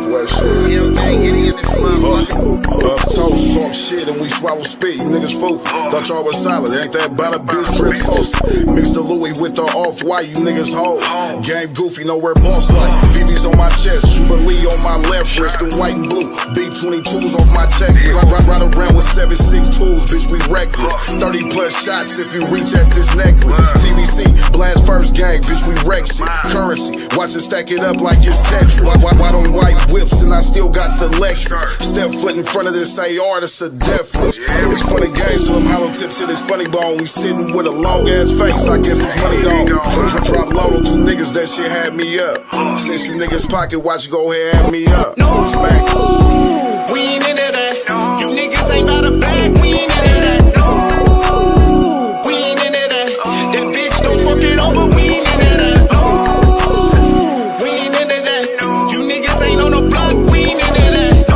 Northwest shit. Toast, talk shit, and we swallow spit. You niggas fool. Thought y'all was solid. Ain't that about a bitch drip sauce? Mix the Louis with the off-white, you niggas hoes. Game goofy, nowhere boss like. VV's on my chest, Jubilee on my left wrist, and white and blue. B-22s off my checklist. Ride around with 7.6 tools, bitch, we reckless. 30 plus shots if you reach at this necklace. TVC, blast first gang, bitch, we wreck shit. Currency, watch it stack it up like it's Tetris. White on white whips, and I still got the Lexus. Step foot in front of this AR, that's a death wish. It's funny games, so them hollow tips to this funny bone. We sitting with a long ass face, I guess it's money gone. Drop low on 2 niggas, that shit had me up. Since you niggas pocket watch, go ahead, add me up. Smack. We ain't into that. You niggas ain't got a bag, we ain't into that. We ain't into that. That bitch don't fuck it over, we ain't into that. We ain't into that. You niggas ain't on the block, we ain't into that.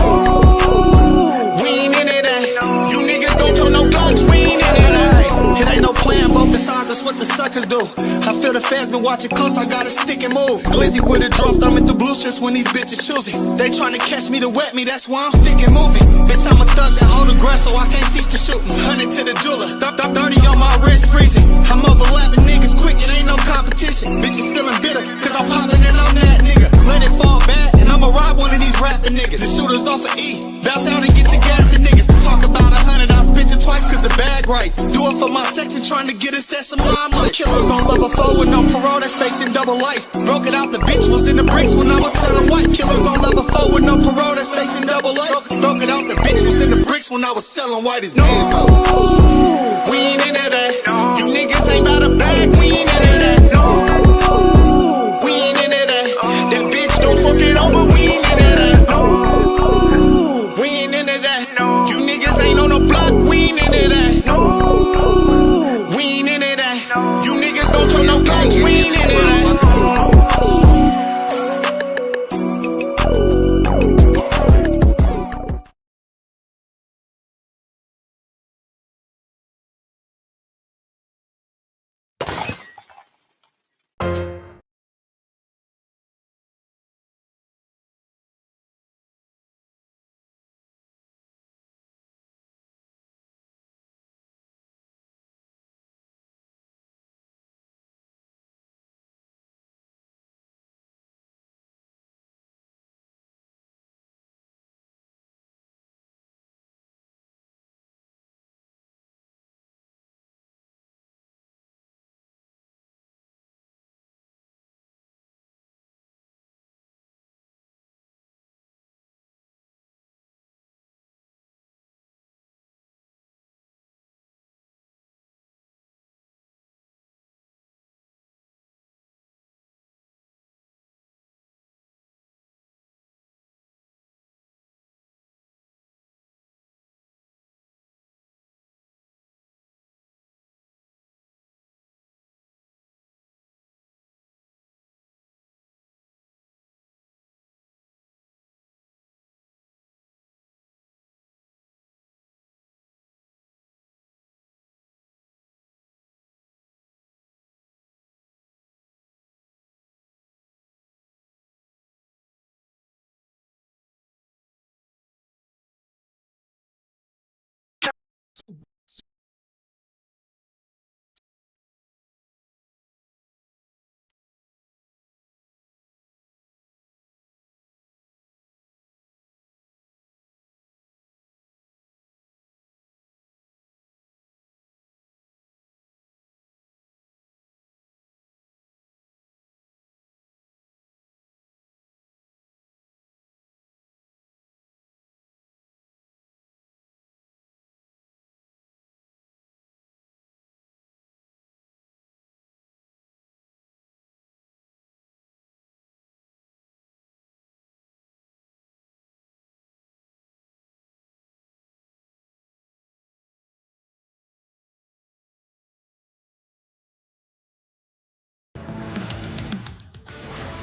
We ain't into that. You niggas don't tell no blocks, we ain't into that. It ain't no plan, both sides, that's what the suckers do. I feel the fans been watching close, I gotta stick and move. Glizzy with a drum, thumbing through blue strips when these bitches choosing. They tryna catch me to wet me, that's why I'm sticking moving. Bitch, I'm a thug that hold a grass, so I can't cease to shooting. 100 to the jeweler, 30 on my wrist freezing. I'm overlapping niggas quick, it ain't no competition. Bitches feeling bitter, cause I'm popping and I'm that nigga. Let it fall back, and I'ma rob one of these rapping niggas. The shooters off of E, bounce out and get the gas and niggas. Talk about 100, I spent it twice cause the bag right. Do it for my section, trying to get us at some limelight. Killers on level 4 with no parole, that's facing double life. Broke it out, the bitch was in the bricks when I was selling white. Killers on level 4 with no parole, that's facing double life. Broke it out, the bitch was in the bricks when I was selling white as hands up. We ain't into that. You niggas ain't got a bag, we ain't into that. We ain't into that. That bitch don't fuck it over, we ain't into that. We ain't into that. You niggas ain't on the block, we ain't into that. We ain't into that. You niggas don't turn no blocks, we ain't into that.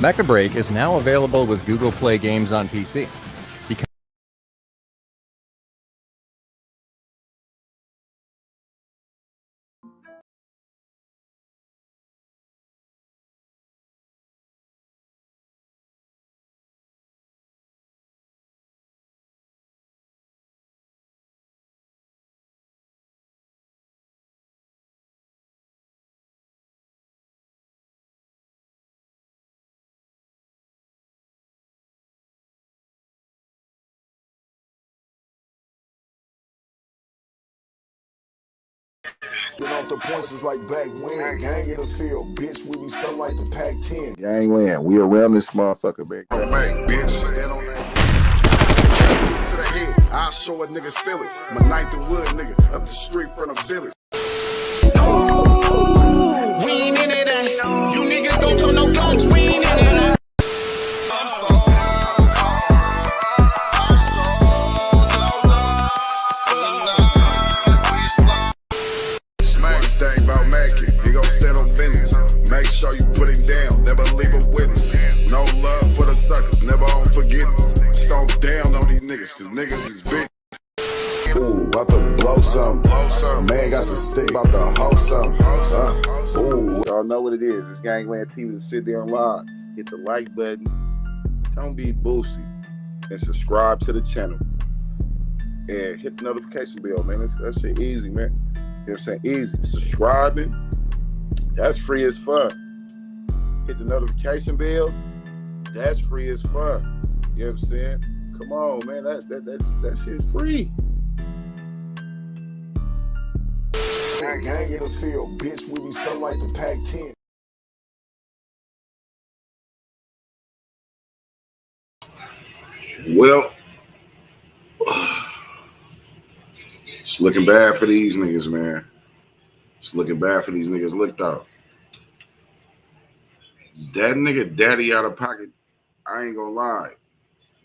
Mecha Break is now available with Google Play Games on PC. Get off the points is like back when. Gang in the field, bitch, we be so like the Pac-10. Gangland, we around this motherfucker, man. Oh, man, bitch, stand on that. To the head, I'll show a nigga's feelings. My ninth and wood nigga, up the street from the village. We ain't into that. You niggas don't talk no blocks, we ain't into that. Make sure you put him down, never leave a witness. No love for the suckers, never on forgiveness. Stomp down on these niggas, cause niggas is big. Ooh, about to blow something. Man got the stick, about to hold something. Ooh. Y'all know what it is. It's Gangland TV. Sit there and live. Hit the like button. Don't be boosty. And subscribe to the channel. And hit the notification bell, man. That shit easy, man. You know what I'm saying? Easy. Subscribing. That's free as fuck. Hit the notification bell. That's free as fuck. You know what I'm saying? Come on, man. That shit's free. Gang in the field, bitch, we be so like the Pac-10. Well, it's looking bad for these niggas, man. It's looking bad for these niggas. Look though. That nigga daddy out of pocket, I ain't gonna lie.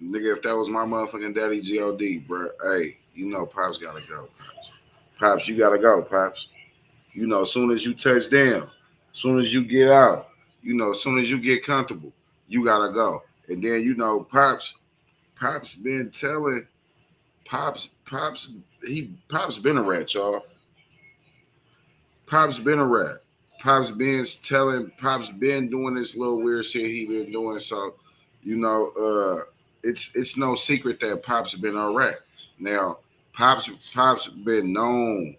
Nigga, if that was my motherfucking daddy G.O.D., bro, hey, you know Pops gotta go, Pops. Pops, you gotta go, Pops. You know, as soon as you touch down, as soon as you get out, you know, as soon as you get comfortable, you gotta go. And then, you know, Pops been telling, Pops been a rat, y'all. Pops been a rat. Pops been doing this little weird shit he been doing. So, you know, it's no secret that Pops been a rat. Now, Pops been known.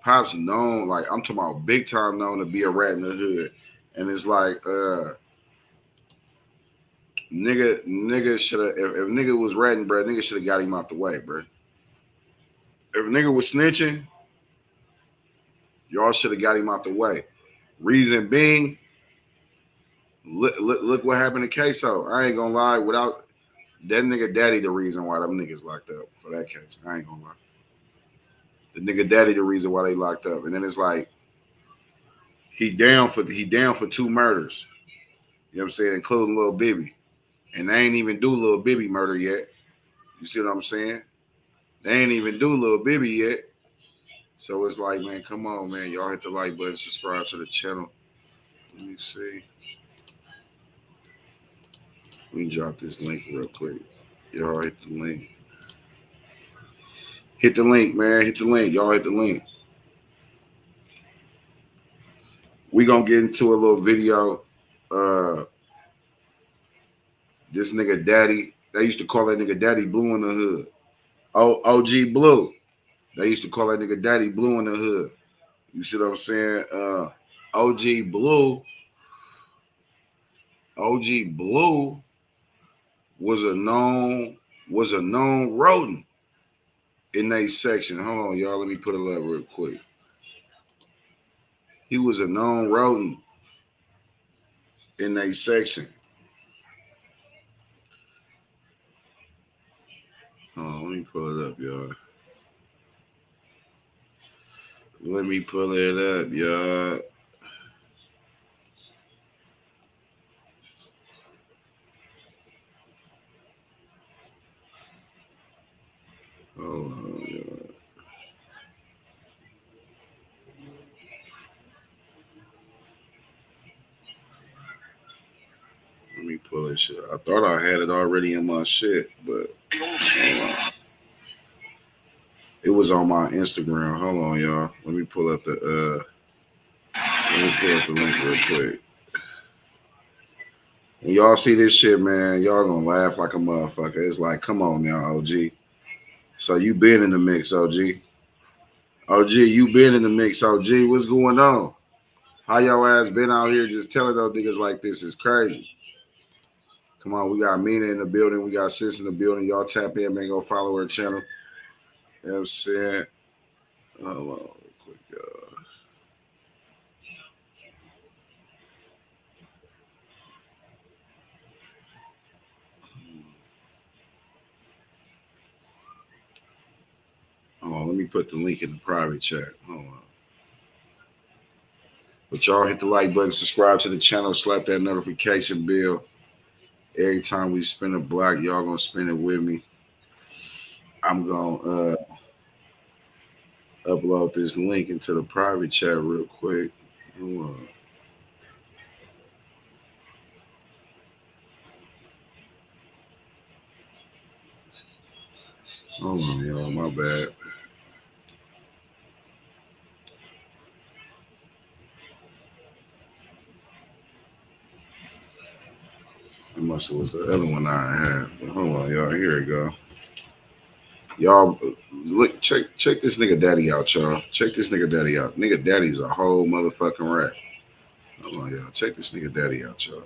Pops known, like I'm talking about big time known to be a rat in the hood. And it's like, nigga should have, if nigga was ratting, bro, nigga should have got him out the way, bro. If nigga was snitching, y'all should have got him out the way. Reason being, look what happened to Kasoo. I ain't gonna lie, without that nigga daddy, the reason why them niggas locked up for that case. I ain't gonna lie. The nigga daddy, the reason why they locked up. And then it's like, he down for 2 murders. You know what I'm saying? Including Lil Bibby. And they ain't even do Lil Bibby murder yet. You see what I'm saying? They ain't even do Lil Bibby yet. So it's like, man, come on, man. Y'all hit the like button, subscribe to the channel. Let me see. Let me drop this link real quick. Y'all hit the link. Hit the link, man. Hit the link. Y'all hit the link. We gonna get into a little video. This nigga daddy, they used to call that nigga Daddy Blue in the hood. OG Blue. They used to call that nigga Daddy Blue in the hood. You see what I'm saying? OG Blue was a known rodent in that section. Hold on, y'all. Let me put it up real quick. He was a known rodent in that section. Hold on, let me pull it up, y'all. Let me pull it up, y'all. Hold on, y'all. Let me pull this shit. I thought I had it already in my shit, but it was on my Instagram. Hold on, y'all. Let me pull up the link real quick. When y'all see this shit, man, y'all gonna laugh like a motherfucker. It's like, come on now, OG. So you been in the mix, OG. OG, you been in the mix, OG. What's going on? How y'all ass been out here just telling those niggas like this is crazy? Come on, we got Mina in the building. We got Sis in the building. Y'all tap in, man. Go follow her channel. You know what I'm saying? Hold on real quick. Let me put the link in the private chat. Hold on. But y'all hit the like button, subscribe to the channel, slap that notification bell. Every time we spin a block, y'all gonna spin it with me. I'm gonna upload this link into the private chat real quick. Hold on. Hold on, y'all. My bad. It must have was the other one I had. But hold on, y'all. Here we go. Y'all look, check this nigga daddy out, y'all. Check this nigga daddy out. Nigga daddy's a whole motherfucking rat. Hold on, y'all. Check this nigga daddy out, y'all.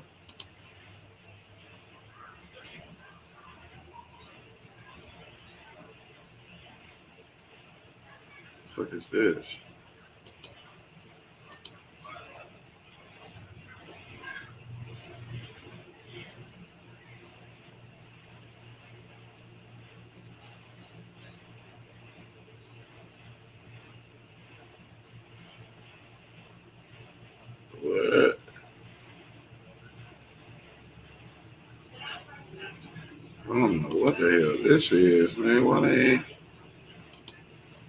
The fuck is this? What? I don't know what the hell this is, man. Why they ain't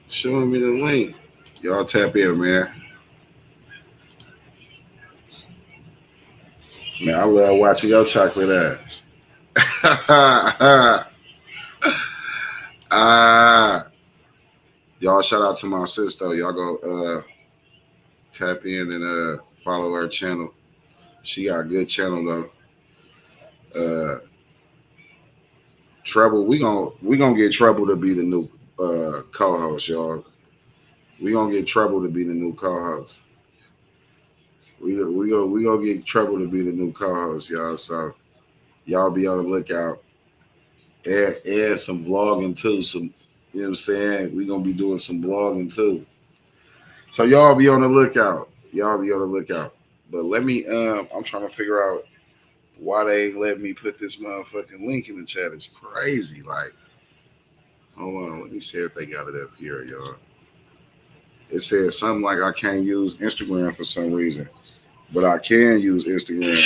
showing me the link? Y'all tap in, man. Man, I love watching your chocolate ass. Y'all shout out to my sister. Y'all go tap in and follow her channel. She got a good channel though. Trouble, we gonna get Trouble to be the new co-host, y'all. We gonna get Trouble to be the new co-host. We gonna get Trouble to be the new co-host, y'all. So y'all be on the lookout. Add some vlogging too. Some, you know what I'm saying? We gonna be doing some vlogging too. So y'all be on the lookout. Y'all be on the lookout. But let me I'm trying to figure out why they ain't let me put this motherfucking link in the chat. It's crazy. Like, hold on, let me see if they got it up here, y'all. It says something like I can't use Instagram for some reason, but I can use Instagram.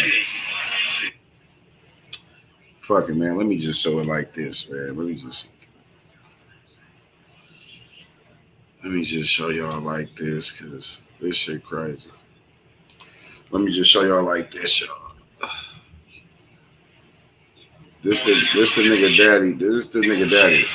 Fuck it, man. Let me just show it like this, man. Let me just show y'all like this, because this shit crazy. Let me just show y'all like this, y'all. This the nigga daddy. This is the nigga daddy.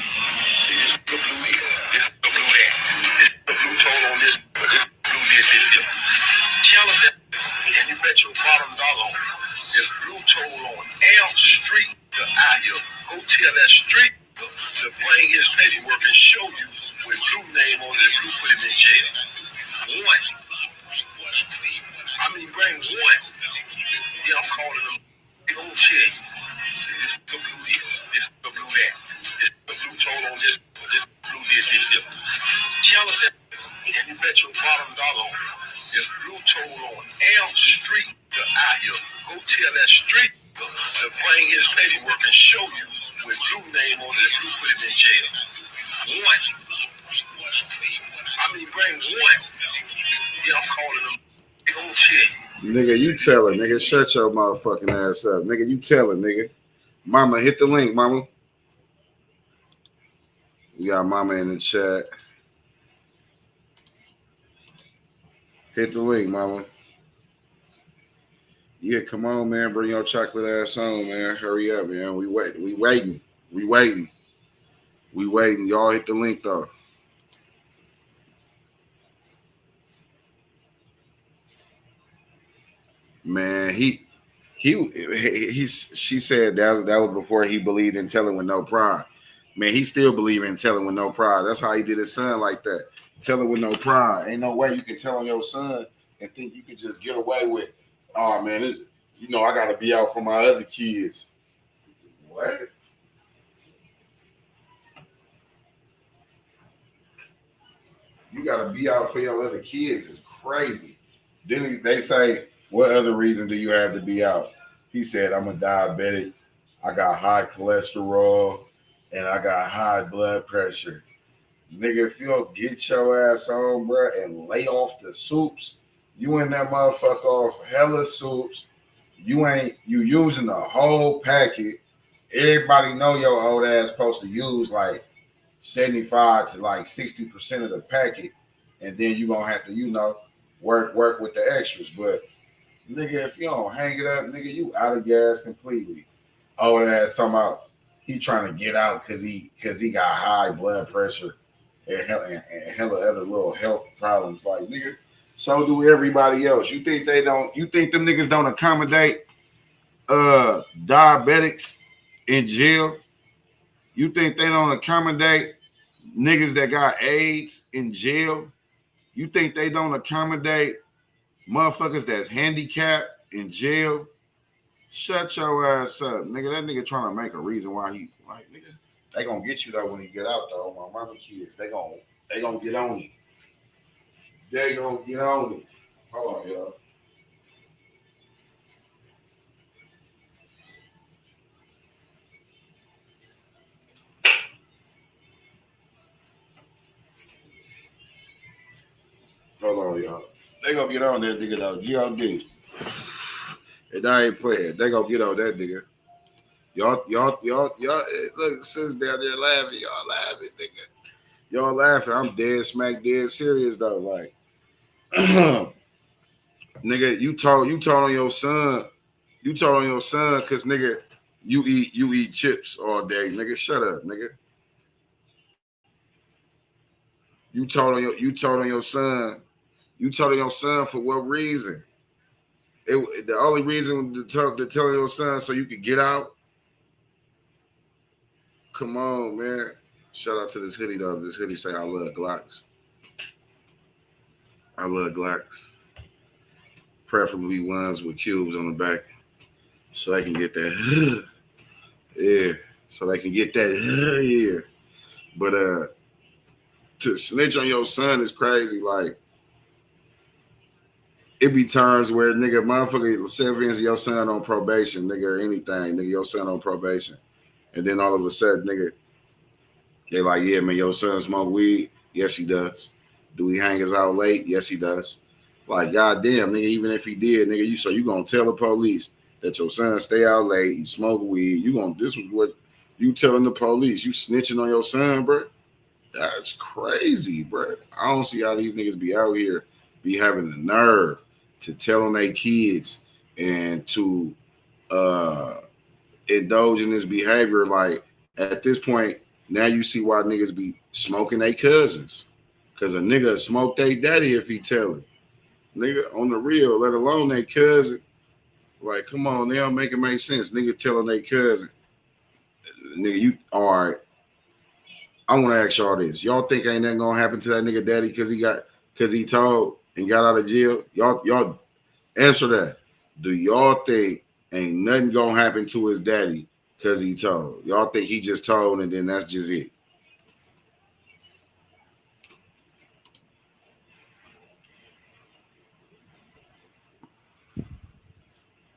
And you bet your bottom dollar there's blue toll on Elm Street to Aya. Go tell that street to bring his paperwork and show you with blue name on it and blue put him in jail. One. I mean, bring one. Yeah, I'm calling them. They don't check. See, this the blue this the blue that. This the blue toll on this blue this here. Tell us that. And you bet your bottom dollar there's blue toll on Elm Street to Aya. Go tell that street to bring his paperwork and show you with blue name on it and blue put him in jail. One. I mean, bring one. Yeah, I'm calling them. They don't check. Nigga, you tell her, nigga. Shut your motherfucking ass up. Nigga, you tell her, nigga. Mama, hit the link, mama. We got mama in the chat. Hit the link, mama. Yeah, come on, man. Bring your chocolate ass on, man. Hurry up, man. We waiting. Y'all hit the link, though. Man, she said that was before he believed in telling with no pride. Man, he still believe in telling with no pride. That's how he did his son like that. Telling with no pride. Ain't no way you can tell on your son and think you could just get away with, oh man, I gotta be out for my other kids. What? You gotta be out for your other kids is crazy. Then they say, what other reason do you have to be out? He said, I'm a diabetic. I got high cholesterol and I got high blood pressure. Nigga, if you don't get your ass on, bro, and lay off the soups, you in that motherfucker off hella soups. You using the whole packet. Everybody know your old ass supposed to use like 75 to like 60% of the packet, and then you gonna have to, work with the extras. But nigga, if you don't hang it up, nigga, you out of gas completely. Old ass talking about he trying to get out because he got high blood pressure and hella other little health problems. Like, nigga, so do everybody else. You think them niggas don't accommodate diabetics in jail? You think they don't accommodate niggas that got AIDS in jail? You think they don't accommodate motherfuckers that's handicapped in jail? Shut your ass up, nigga. That nigga trying to make a reason why nigga. They gonna get you though when you get out though. My mama kids, they gonna get on you. They gonna get on you. Hold on, y'all. Hold on, y'all. They gonna get on that nigga though. G.O.D. And I ain't playing. They gonna get on that nigga. Y'all, look, sis down there laughing. Y'all laughing, nigga. Y'all laughing. I'm dead serious though. Like, nigga, you told on your son. You told on your son because nigga, you eat chips all day, nigga. Shut up, nigga. You told on your son. You told on your son for what reason? The only reason to tell your son so you could get out. Come on, man. Shout out to this hoodie though. This hoodie say I love Glocks. I love Glocks. Preferably ones with cubes on the back, so I can get that. Yeah, so they can get that. Yeah, but to snitch on your son is crazy. Like, it be times where nigga, motherfucker, say for instance, your son on probation, nigga, or anything, nigga, your son on probation, and then all of a sudden, nigga, they like, yeah, man, your son smoke weed? Yes, he does. Do he hang us out late? Yes, he does. Like, goddamn, nigga, even if he did, nigga, you gonna tell the police that your son stay out late, he smoke weed, this was what you telling the police, you snitching on your son, bro? That's crazy, bro. I don't see how these niggas be out here, be having the nerve to tell on their kids and to indulge in this behavior. Like, at this point, now you see why niggas be smoking their cousins. Because a nigga smoke their daddy if he tell it. Nigga, on the real, let alone their cousin. Like, come on, they don't make it make sense. Nigga telling their cousin. Nigga, you, all right. I want to ask y'all this. Y'all think ain't nothing going to happen to that nigga daddy because he told and got out of jail? Y'all answer that. Do y'all think ain't nothing going to happen to his daddy because he told? Y'all think he just told and then that's just it?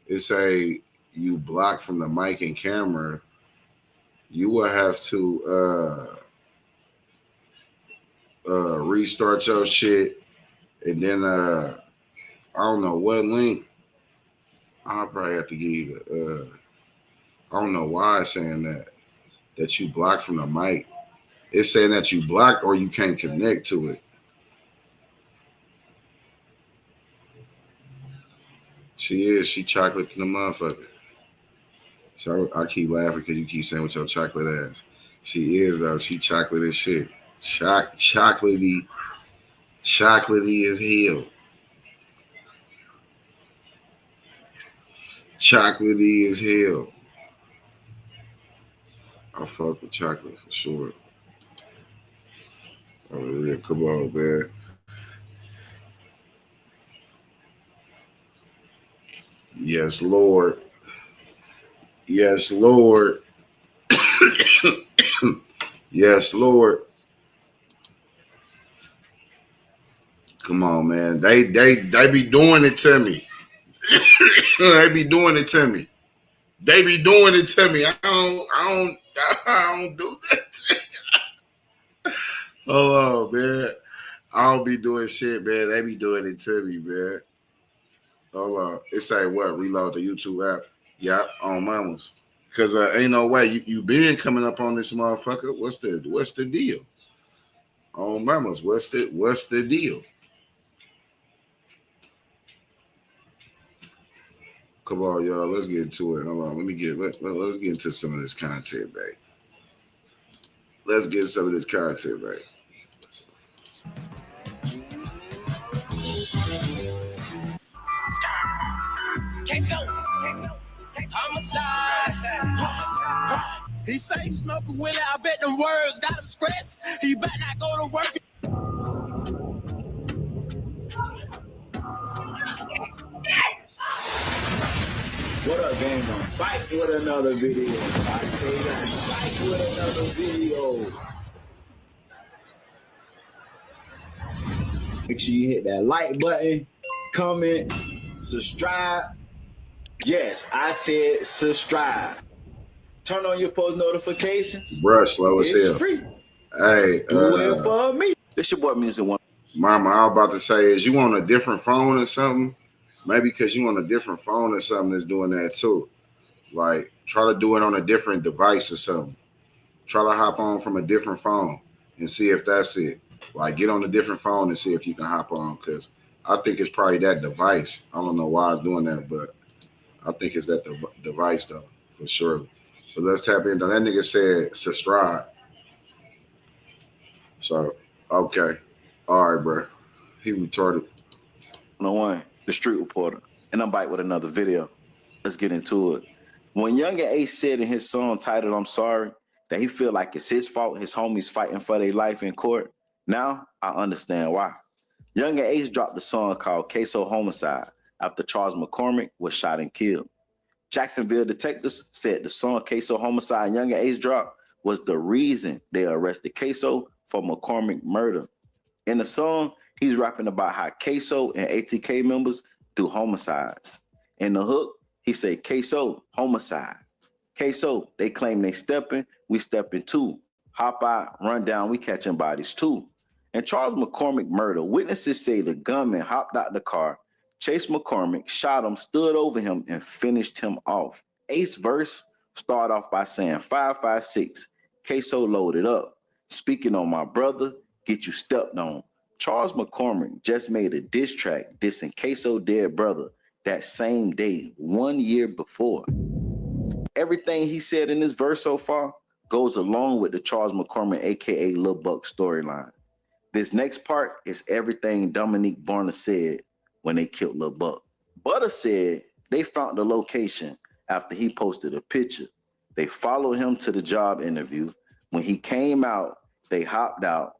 It say you block from the mic and camera, you will have to restart your shit, and then I don't know what link. I'll probably have to give you the I don't know why it's saying that you blocked from the mic. It's saying that you blocked or you can't connect to it. She chocolate in the motherfucker. So I keep laughing because you keep saying with your chocolate ass. She is though. She chocolate as shit. Chocolatey as hell. Chocolatey as hell. I fuck with chocolate for sure. Oh, yeah, come on, man. Yes, Lord. Yes, Lord. Yes, Lord. Come on, man. They be doing it to me. They be doing it to me. They be doing it to me. I don't do that. Hold on, man. I don't be doing shit, man. They be doing it to me, man. Hold on. It say what? Reload the YouTube app. Yeah, on mamas. Cause ain't no way you been coming up on this motherfucker. What's the deal? On mamas, what's the deal? Come on, y'all. Let's get into it. Hold on. Let's get into some of this content back. Let's get some of this content back. He say smoking with it, I bet them words got him stressed. He better not go to work. What up, gang? I'm back with another video. I say that, back with another video. Make sure you hit that like button, comment, subscribe. Yes, I said subscribe. Turn on your post notifications. Bruh, slow as hell. It's free. Hey, Do it for me. This your boy Music One. Mama, I was about to say, is you on a different phone or something? Maybe because you on a different phone or something that's doing that too. Like, try to do it on a different device or something. Try to hop on from a different phone and see if that's it. Like, get on a different phone and see if you can hop on, because I think it's probably that device. I don't know why it's doing that, but I think it's that device, though, for sure. But let's tap into that. Nigga said subscribe. So, okay. All right, bro. He retarded. No one, the street reporter, and I'm back with another video. Let's get into it. When Younger Ace said in his song titled "I'm Sorry" that he feel like it's his fault his homies fighting for their life in court, now I understand why. Younger Ace dropped a song called Kasoo Homicide after Charles McCormick was shot and killed. Jacksonville detectives said the song Kasoo Homicide Younger Ace dropped was the reason they arrested Kasoo for McCormick murder. In the song, he's rapping about how Kasoo and ATK members do homicides. In the hook, he said, Kasoo, homicide. Kasoo, they claim they stepping, we stepping too. Hop out, run down, we catching bodies too. In Charles McCormick murder, witnesses say the gunman hopped out the car, chased McCormick, shot him, stood over him, and finished him off. Ace verse started off by saying 556, Kasoo loaded up. Speaking on my brother, get you stepped on. Charles McCormick just made a diss track dissing Kasoo dead brother that same day, 1 year before. Everything he said in this verse so far goes along with the Charles McCormick, aka Lil Buck storyline. This next part is everything Dominique Barner said when they killed Lil Buck. Butter said they found the location after he posted a picture. They followed him to the job interview. When he came out, they hopped out.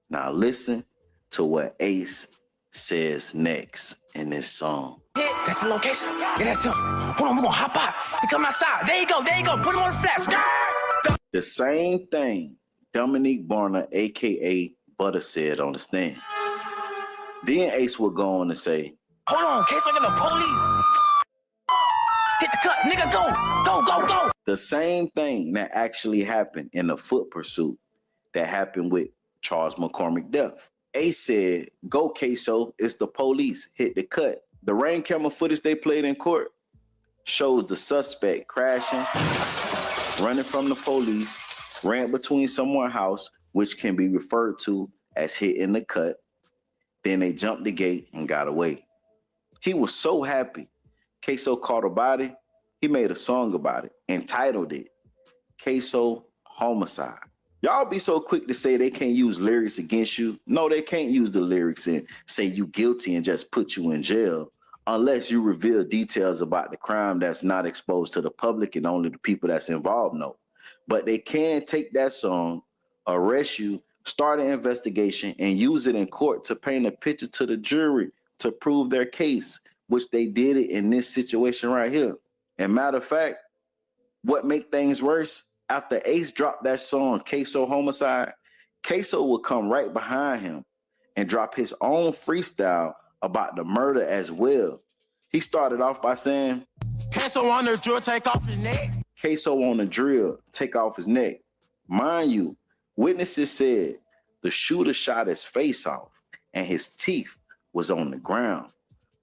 Now listen to what Ace says next in this song. That's the location. Yeah, that's him. Hold on, we're gonna hop out. He come outside. There you go. Put him on the flat. The same thing Dominique Barner, aka Butter, said on the stand. Then Ace would go on to say, hold on, case I got the police. Hit the cut, nigga, go. The same thing that actually happened in the foot pursuit that happened with Charles McCormick death. Ace said, go Kasoo, it's the police, hit the cut. The rain camera footage they played in court shows the suspect crashing, running from the police, ran between someone's house, which can be referred to as hitting the cut. Then they jumped the gate and got away. He was so happy. Kasoo caught a body. He made a song about it, entitled it Kasoo Homicide. Y'all be so quick to say they can't use lyrics against you. No, they can't use the lyrics and say you guilty and just put you in jail unless you reveal details about the crime that's not exposed to the public and only the people that's involved know. But they can take that song, arrest you, start an investigation, and use it in court to paint a picture to the jury to prove their case, which they did it in this situation right here. And matter of fact, what make things worse, after Ace dropped that song, Kasoo Homicide, Kasoo would come right behind him and drop his own freestyle about the murder as well. He started off by saying, Kasoo on the drill, take off his neck. Kasoo on the drill, take off his neck. Mind you, witnesses said the shooter shot his face off and his teeth was on the ground.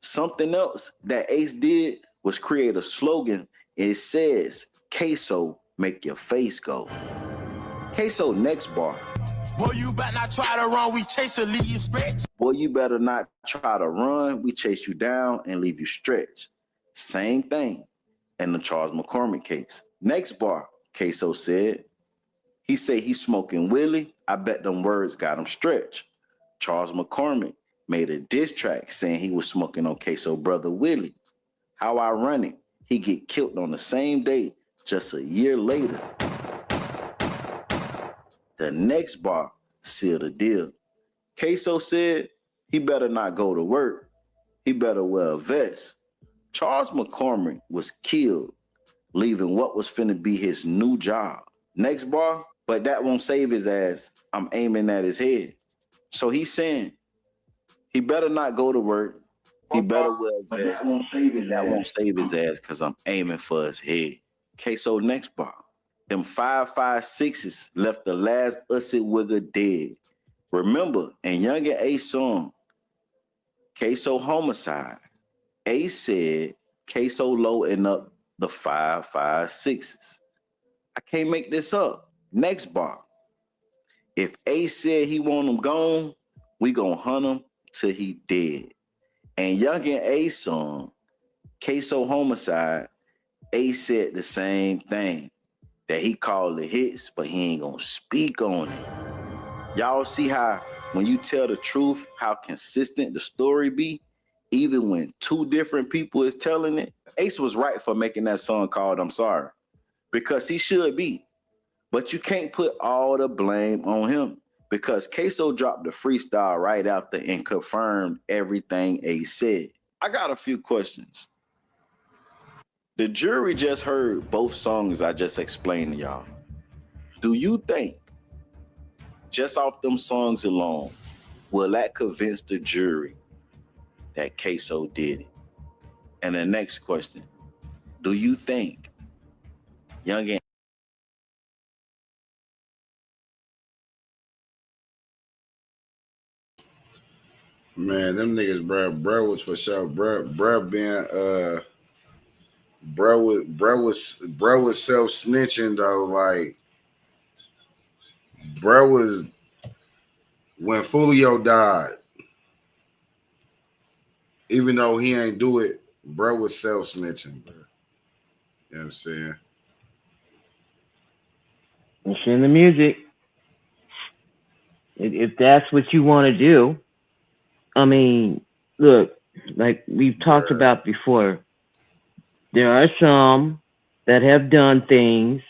Something else that Ace did was create a slogan. It says, Kasoo, make your face go. Kasoo next bar. Boy, you better not try to run, we chase or leave you stretch. Boy, you better not try to run, we chase you down and leave you stretched. Same thing in the Charles McCormick case. Next bar, Kasoo said, he said he's smoking Willie. I bet them words got him stretched. Charles McCormick made a diss track saying he was smoking on Kasoo brother Willie. How ironic, he get killed on the same day, just a year later. The next bar sealed the deal. Kasoo said he better not go to work. He better wear a vest. Charles McCormick was killed, leaving what was finna be his new job. Next bar, but that won't save his ass. I'm aiming at his head. So he's saying he better not go to work. He better wear a vest. That won't save his ass because I'm aiming for his head. Kasoo next bar. Them 5.56s left the last Usset Wigger dead. Remember, in Younger Ace song, Kasoo homicide, Ace said Kasoo loading up the 5.56s. I can't make this up. Next bar. If Ace said he want him gone, we gonna hunt him till he dead. And Younger Ace song, Kasoo homicide, Ace said the same thing. That he called the hits, but he ain't gonna speak on it. Y'all see how when you tell the truth, how consistent the story be, even when two different people is telling it? Ace was right for making that song called I'm Sorry, because he should be. But you can't put all the blame on him because Kasoo dropped the freestyle right after and confirmed everything Ace said. I got a few questions. The jury just heard both songs I just explained to y'all. Do you think, just off them songs alone, will that convince the jury that Kasoo did it? And the next question, do you think Young Man, them niggas, bro was for sure, bro being bro was self snitching though. Like, bro was when Fulio died, even though he ain't do it, bro was self snitching, bro. You know what I'm saying? It's in the music. If that's what you want to do, I mean, look, like we've talked about before, there are some that have done things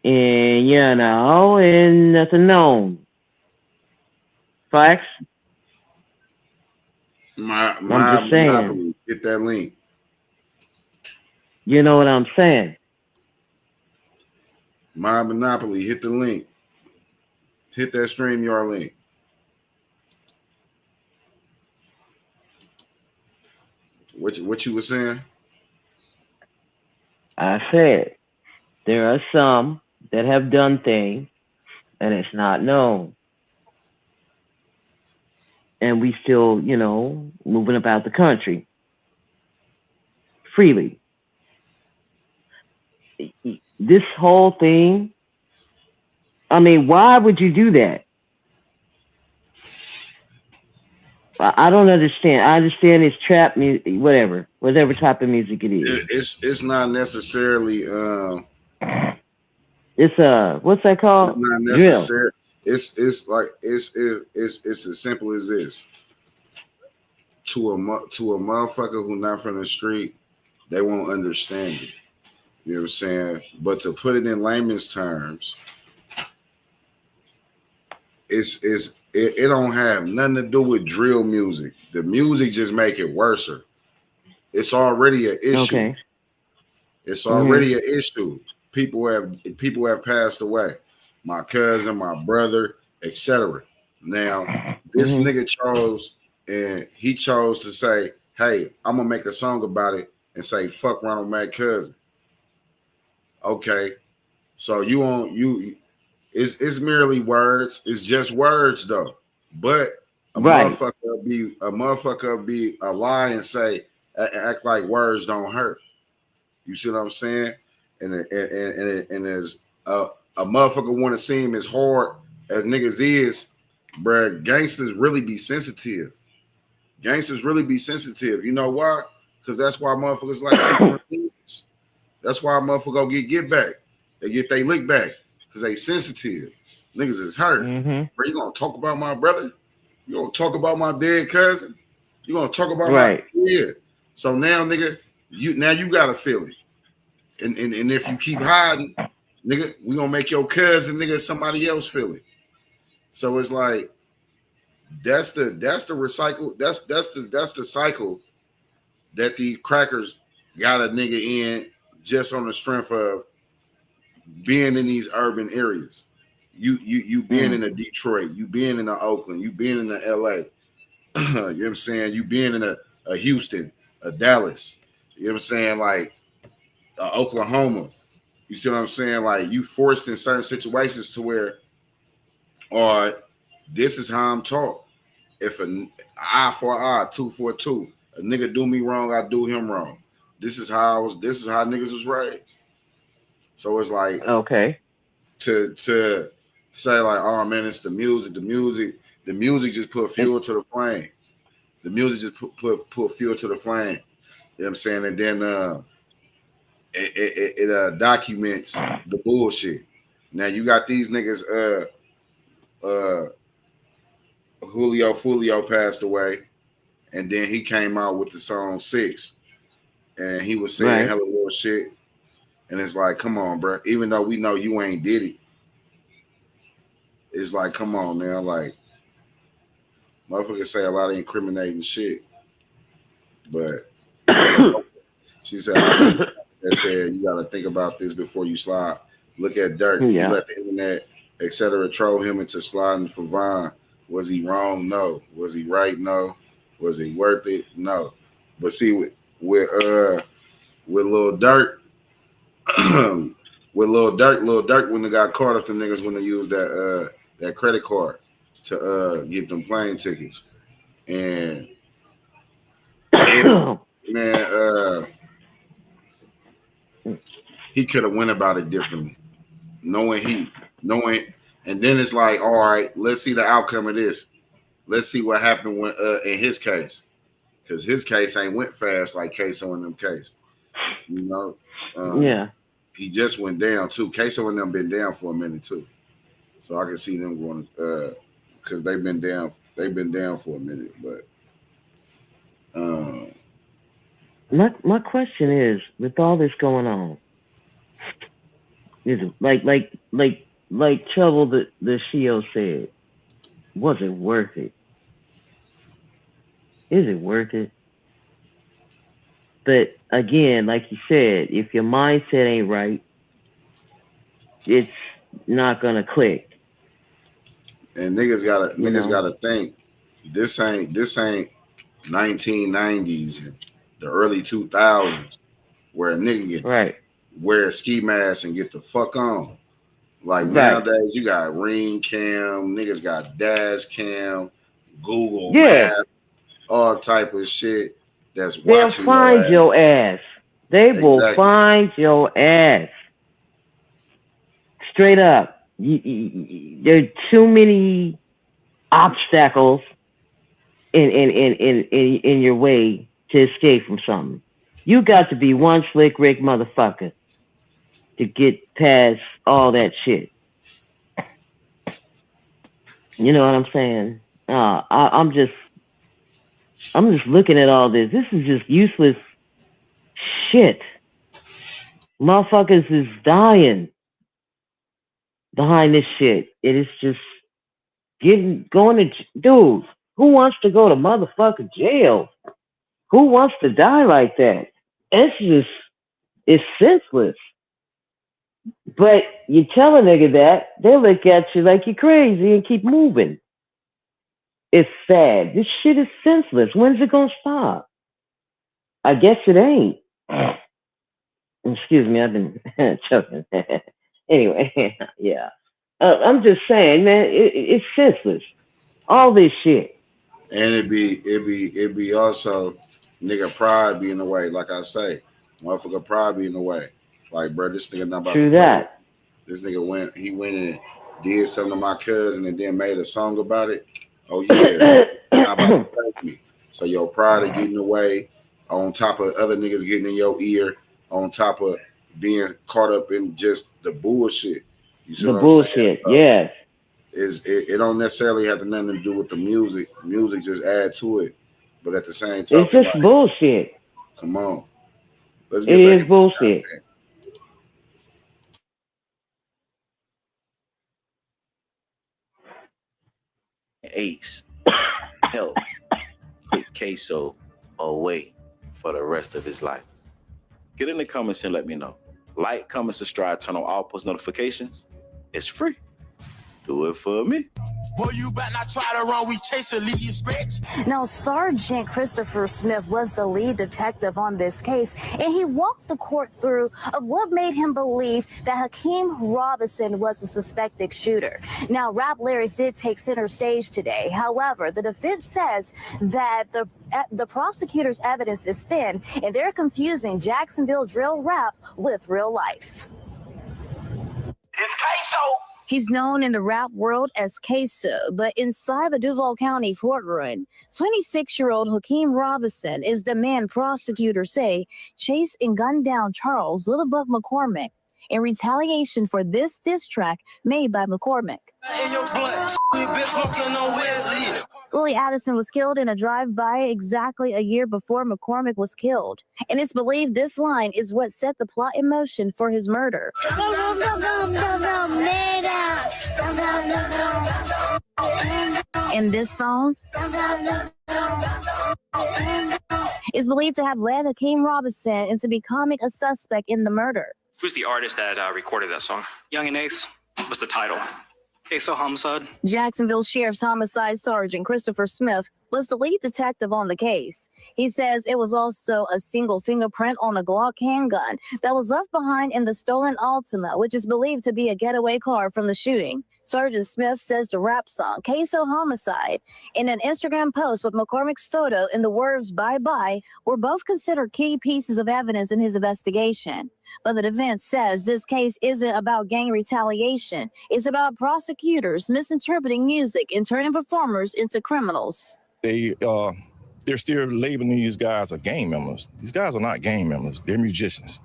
and, you know, and nothing known. Facts? I'm just saying. Monopoly, get that link. You know what I'm saying? My Monopoly, hit the link. Hit that StreamYard link. What you were saying? I said there are some that have done things and it's not known. And we still, you know, moving about the country freely. This whole thing, I mean, why would you do that? I don't understand. I understand it's trap music, whatever type of music it is. It's not necessarily it's what's that called? It's not necessary. It's like it's as simple as this. To a motherfucker who not from the street, they won't understand it. You know what I'm saying? But to put it in layman's terms, it don't have nothing to do with drill music. The music just make it worse. It's already an issue. Okay. It's already an issue. People have passed away. My cousin, my brother, etc. Now, this nigga chose to say, hey, I'm gonna make a song about it and say fuck Ronald Mac cousin. Okay, so it's merely words. It's just words though. But a Right. motherfucker be a lie and say act like words don't hurt. You see what I'm saying? And as a motherfucker want to seem as hard as niggas is, bruh, gangsters really be sensitive. Gangsters really be sensitive. You know why? Because that's why motherfuckers like secret revenge. That's why motherfucker go get back. They get they lick back because they sensitive. Niggas is hurt. Bro, you gonna talk about my brother? You gonna talk about my dead cousin? You gonna talk about my kid? So now, nigga, you gotta feel it. And if you keep hiding, nigga, we gonna make your cousin, nigga, somebody else feel it. So it's like that's the recycle. That's the cycle that these crackers got a nigga in just on the strength of being in these urban areas. You being in a Detroit, you being in a Oakland, you being in the LA. You know what I'm saying? You being in a Houston, a Dallas. You know what I'm saying? Like Oklahoma. You see what I'm saying? Like you forced in certain situations to where, all right, this is how I'm taught. If an eye for an eye, tooth for a tooth, a nigga do me wrong, I do him wrong. This is how niggas was raised. So it's like to say like, oh man, it's the music just put fuel to the flame. The music just put fuel to the flame. You know what I'm saying? And then it documents the bullshit. Now you got these niggas. Julio Fulio passed away, and then he came out with the song 6, and he was saying hella little shit. And it's like, come on, bro. Even though we know you ain't did it, it's like, come on, man. Like, motherfuckers say a lot of incriminating shit, but she said, I see that said you got to think about this before you slide. Look at Dirk. He let the internet, etc., troll him into sliding for Vine. Was he wrong? No. Was he right? No. Was it worth it? No. But see, with Lil Durk, Lil Durk when they got caught up, the niggas when they used that credit card to get them plane tickets, and man, he could have went about it differently, knowing, and then it's like, all right, let's see the outcome of this. Let's see what happened when in his case, because his case ain't went fast like Kasoo and them case, you know. He just went down too. Kasoo and them been down for a minute too, so I can see them going because they've been down. They've been down for a minute, but my question is, with all this going on, is it like Trouble the Shio said, was it worth it? Is it worth it? But again, like you said, if your mindset ain't right, it's not gonna click. And niggas gotta think this ain't 1990s and the early 2000s where a nigga get wear a ski mask and get the fuck on. Like nowadays, you got Ring Cam, niggas got Dash Cam, Google Map, all type of shit. That's they'll find your ass. They will find your ass. Straight up. There are too many obstacles in your way to escape from something. You got to be one slick Rick motherfucker to get past all that shit. You know what I'm saying? I'm just looking at all this. This is just useless shit. Motherfuckers is dying behind this shit. It is just going to, dude, who wants to go to motherfucking jail? Who wants to die like that? It's senseless. But you tell a nigga that, they look at you like you're crazy and keep moving. It's sad. This shit is senseless. When's it gonna stop? I guess it ain't. Excuse me, I've been choking. Anyway, yeah. I'm just saying, man, it's senseless. All this shit. And it be also nigga pride be in the way. Like I say, motherfucker pride be in the way. Like, bro, this nigga not about True to play. that. This nigga went and did something to my cousin and then made a song about it. Oh yeah, not about to play with me. So your pride is getting away, on top of other niggas getting in your ear, on top of being caught up in just the bullshit. You see The what I'm saying? bullshit, So yes. it don't necessarily have nothing to do with the music. Music just add to it. But at the same It's token, just like, bullshit. come on. Let's It get back is into the bullshit. content. Ace help put Kasoo away for the rest of his life. Get in the comments and let me know. Like, comment, subscribe, turn on all post notifications. It's free. Do it for me. Boy, you better not try to run. We chase a lead stretch. Now, Sergeant Christopher Smith was the lead detective on this case, and he walked the court through of what made him believe that Hakeem Robinson was a suspected shooter. Now, rap lyrics did take center stage today. However, the defense says that the prosecutor's evidence is thin, and they're confusing Jacksonville drill rap with real life. It's Kasoo. He's known in the rap world as Kasoo, but inside the Duval County courtroom, 26-year-old Hakeem Robinson is the man prosecutors say chased and gunned down Charles Little Buck McCormick in retaliation for this diss track made by McCormick. Willie Addison was killed in a drive-by exactly a year before McCormick was killed, and it's believed this line is what set the plot in motion for his murder. And this song is believed to have led Hakeem Robinson into becoming a suspect in the murder. Who's the artist that recorded that song? Young and Ace. What's the title? Ace homicide. Jacksonville Sheriff's Homicide Sergeant Christopher Smith was the lead detective on the case. He says it was also a single fingerprint on a Glock handgun that was left behind in the stolen Altima, which is believed to be a getaway car from the shooting. Sergeant Smith says the rap song, Kasoo Homicide, in an Instagram post with McCormick's photo and the words bye-bye were both considered key pieces of evidence in his investigation. But the defense says this case isn't about gang retaliation. It's about prosecutors misinterpreting music and turning performers into criminals. They're still labeling these guys as gang members. These guys are not gang members. They're musicians.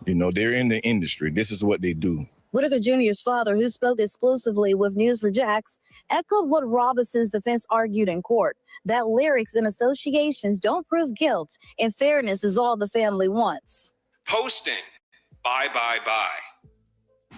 You know, they're in the industry. This is what they do. Whitaker Jr.'s father, who spoke exclusively with News4Jax, echoed what Robinson's defense argued in court, that lyrics and associations don't prove guilt, and fairness is all the family wants. Posting bye, bye, bye.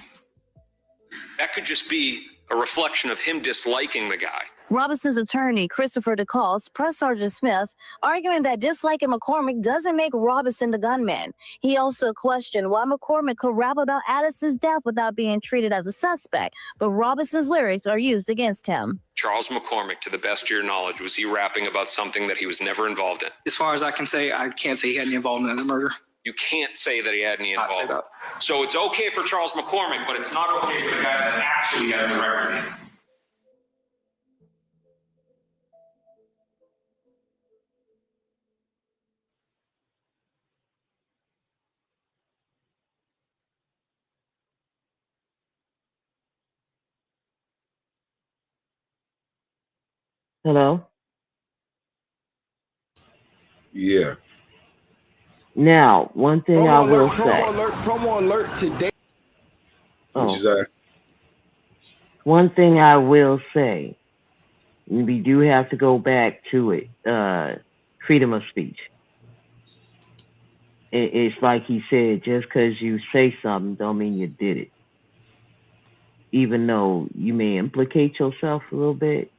That could just be a reflection of him disliking the guy. Robinson's attorney, Christopher DeCoste, pressed Sergeant Smith, arguing that disliking McCormick doesn't make Robinson the gunman. He also questioned why McCormick could rap about Addison's death without being treated as a suspect, but Robinson's lyrics are used against him. Charles McCormick, to the best of your knowledge, was he rapping about something that he was never involved in? As far as I can say, I can't say he had any involvement in the murder. You can't say that he had any I'd say involvement. that. So it's okay for Charles McCormick, but it's not okay for the guy that actually has the record. Hello? Yeah. Now, one thing I will say. Promo alert today. What you say? One thing I will say. We do have to go back to it. Freedom of speech. It's like he said, just because you say something don't mean you did it. Even though you may implicate yourself a little bit,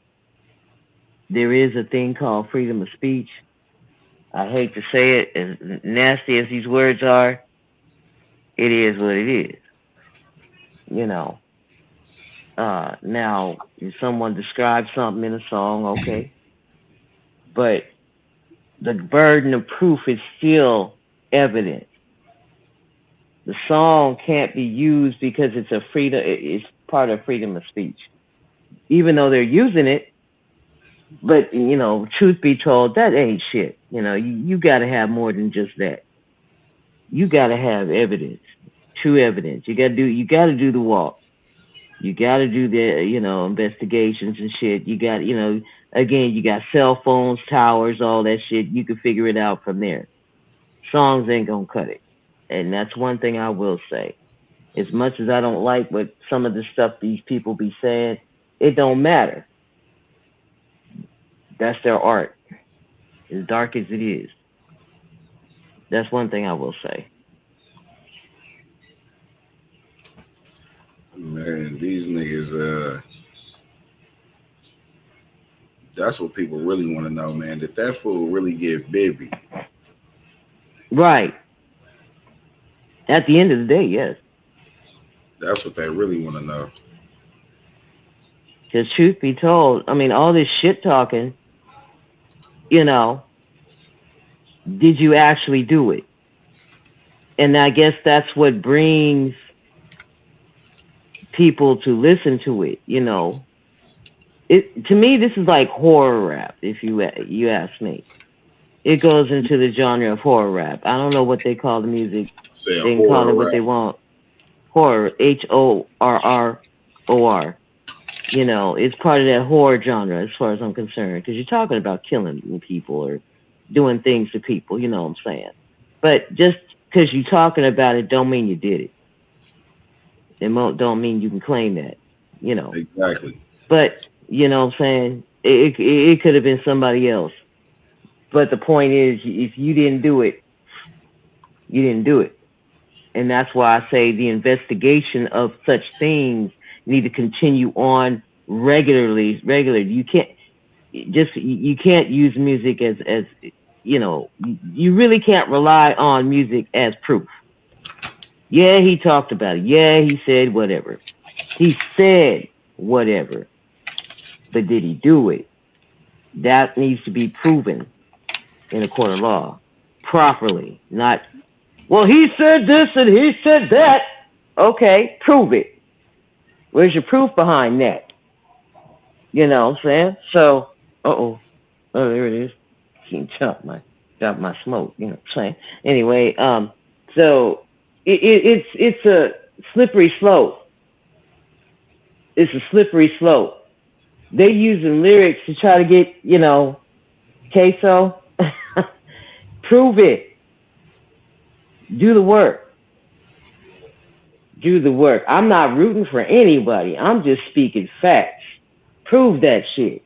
there is a thing called freedom of speech. I hate to say it, as nasty as these words are, it is what it is. You know. Now, if someone describes something in a song, okay. But the burden of proof is still evident. The song can't be used because it's a freedom. It's part of freedom of speech, even though they're using it. But truth be told, that ain't shit. You got to have more than just that. You got to have evidence, true evidence. You got to do the walk. You got to do the investigations and shit. You got again, you got cell phones, towers, all that shit. You can figure it out from there. Songs ain't gonna cut it, and that's one thing I will say. As much as I don't like what some of the stuff these people be saying, it don't matter. That's their art, as dark as it is. That's one thing I will say. Man, these niggas, that's what people really want to know, man. Did that fool really get Bibby? Right. At the end of the day, yes. That's what they really want to know. Because truth be told, I mean, all this shit talking, did you actually do it? And I guess that's what brings people to listen to it, To me, this is like horror rap, if you ask me. It goes into the genre of horror rap. I don't know what they call the music. They can call it what they want. Horror, HORROR. It's part of that horror genre as far as I'm concerned, because you're talking about killing people or doing things to people, you know what I'm saying? But just because you're talking about it don't mean you did it. It don't mean you can claim that, Exactly. But, you know what I'm saying? It could have been somebody else. But the point is, if you didn't do it, you didn't do it. And that's why I say the investigation of such things need to continue on regularly. You can't use music as you really can't rely on music as proof. Yeah, he talked about it. Yeah, he said whatever. He said whatever. But did he do it? That needs to be proven in a court of law properly. Not, well, he said this and he said that. Okay, prove it. Where's your proof behind that? You know what I'm saying? So, oh, there it is. He chopped my smoke. You know what I'm saying? Anyway, so it's a slippery slope. It's a slippery slope. They using lyrics to try to get, Kasoo. Prove it. Do the work. Do the work. I'm not rooting for anybody. I'm just speaking facts. Prove that shit.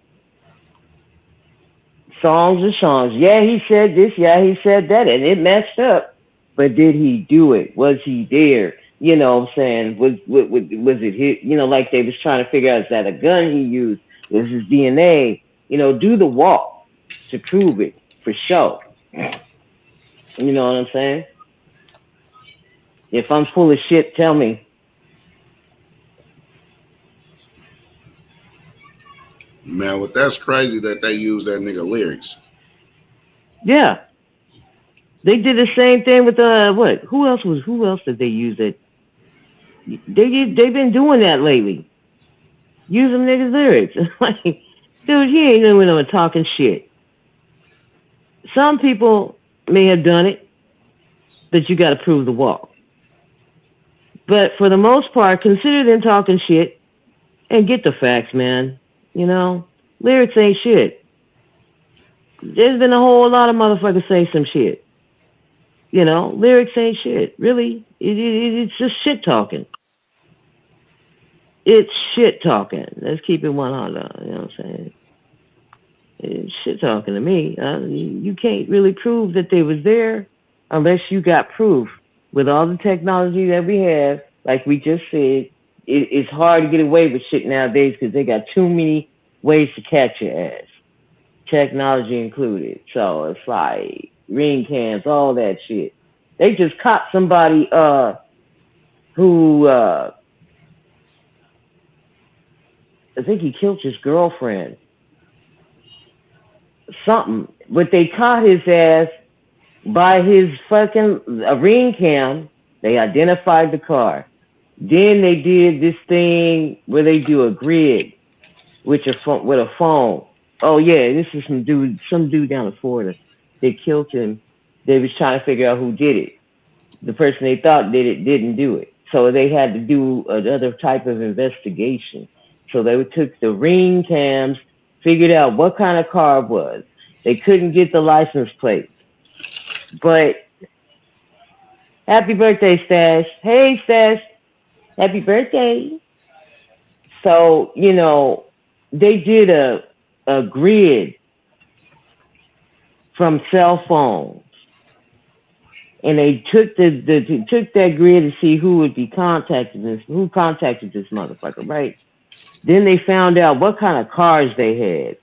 Songs are songs. Yeah, he said this. Yeah, he said that. And it messed up. But did he do it? Was he there? You know what I'm saying? Was it his, like they was trying to figure out, is that a gun he used? Is his DNA? Do the walk to prove it for sure. You know what I'm saying? If I'm full of shit, tell me. Man, well, that's crazy that they use that nigga lyrics. Yeah. They did the same thing with what? Who else did they use it? They've been doing that lately. Using niggas' lyrics. Like, dude, you ain't doing no talking shit. Some people may have done it, but you got to prove the walk. But for the most part, consider them talking shit and get the facts, man. Lyrics ain't shit. There's been a whole lot of motherfuckers say some shit. Lyrics ain't shit. Really, it's just shit talking. It's shit talking. Let's keep it 100. You know what I'm saying? It's shit talking to me. You can't really prove that they was there unless you got proof. With all the technology that we have, like we just said, it's hard to get away with shit nowadays because they got too many ways to catch your ass. Technology included. So it's like ring cams, all that shit. They just caught somebody who I think he killed his girlfriend. Something. But they caught his ass by his fucking ring cam They identified the car. Then they did this thing where they do a grid with a phone. Oh yeah, this is some dude down in Florida. They killed him. They was trying to figure out who did it. The person they thought did it didn't do it. So they had to do another type of investigation. So they took the ring cams, figured out what kind of car it was. They couldn't get the license plate. But happy birthday, Stash. Hey, Stash. Happy birthday. So, you know, they did a grid from cell phones. And they took took that grid to see who would be contacted this motherfucker, right? Then they found out what kind of cars they had.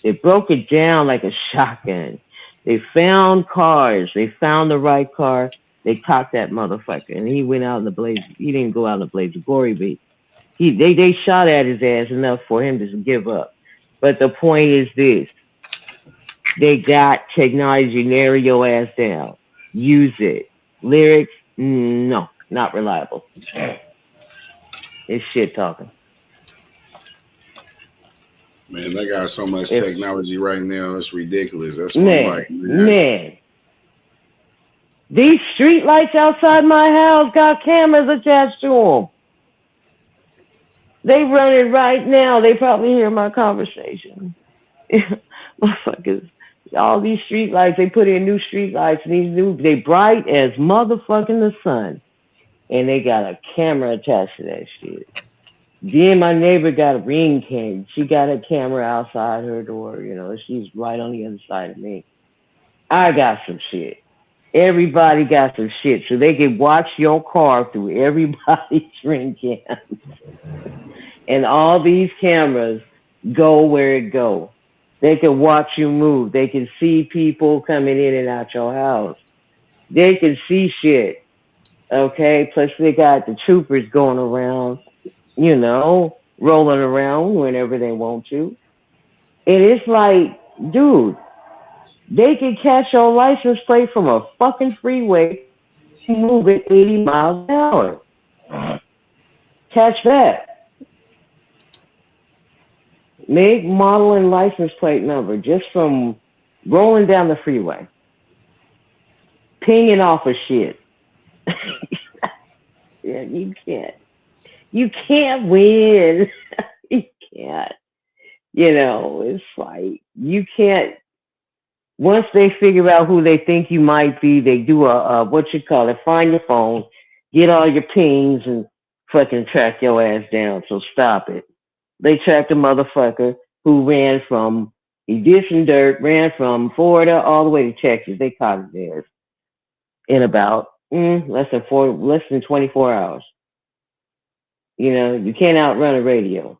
They broke it down like a shotgun. They found cars. They found the right car. They cocked that motherfucker, and he went out in the blaze. He didn't go out in the blaze of glory, but they shot at his ass enough for him to give up. But the point is this: they got technology, narrow your ass down. Use it. Lyrics, no, not reliable. It's shit talking. Man, they got so much technology right now. It's ridiculous. That's what man, I'm like, man. These street lights outside my house got cameras attached to them. They run it right now. They probably hear my conversation. Motherfuckers. All these street lights, they put in new street lights, and they bright as motherfucking the sun. And they got a camera attached to that shit. Then my neighbor got a ring cam. She got a camera outside her door, you know, she's right on the other side of me. I got some shit. Everybody got some shit. So they can watch your car through everybody's ring cams. And all these cameras go where it goes. They can watch you move. They can see people coming in and out your house. They can see shit. Okay? Plus they got the troopers going around, you know, rolling around whenever they want to. And it's like, dude, they can catch your license plate from a fucking freeway moving 80 miles an hour. Catch that. Make, model, and license plate number just from rolling down the freeway. Pinging off of shit. Yeah, you can't. You can't win. You can't. You know, it's like, you can't. Once they figure out who they think you might be, they do find your phone, get all your pings, and fucking track your ass down. So stop it. They tracked a motherfucker who ran from Florida all the way to Texas. They caught his ass in about less than 24 hours. You know, you can't outrun a radio.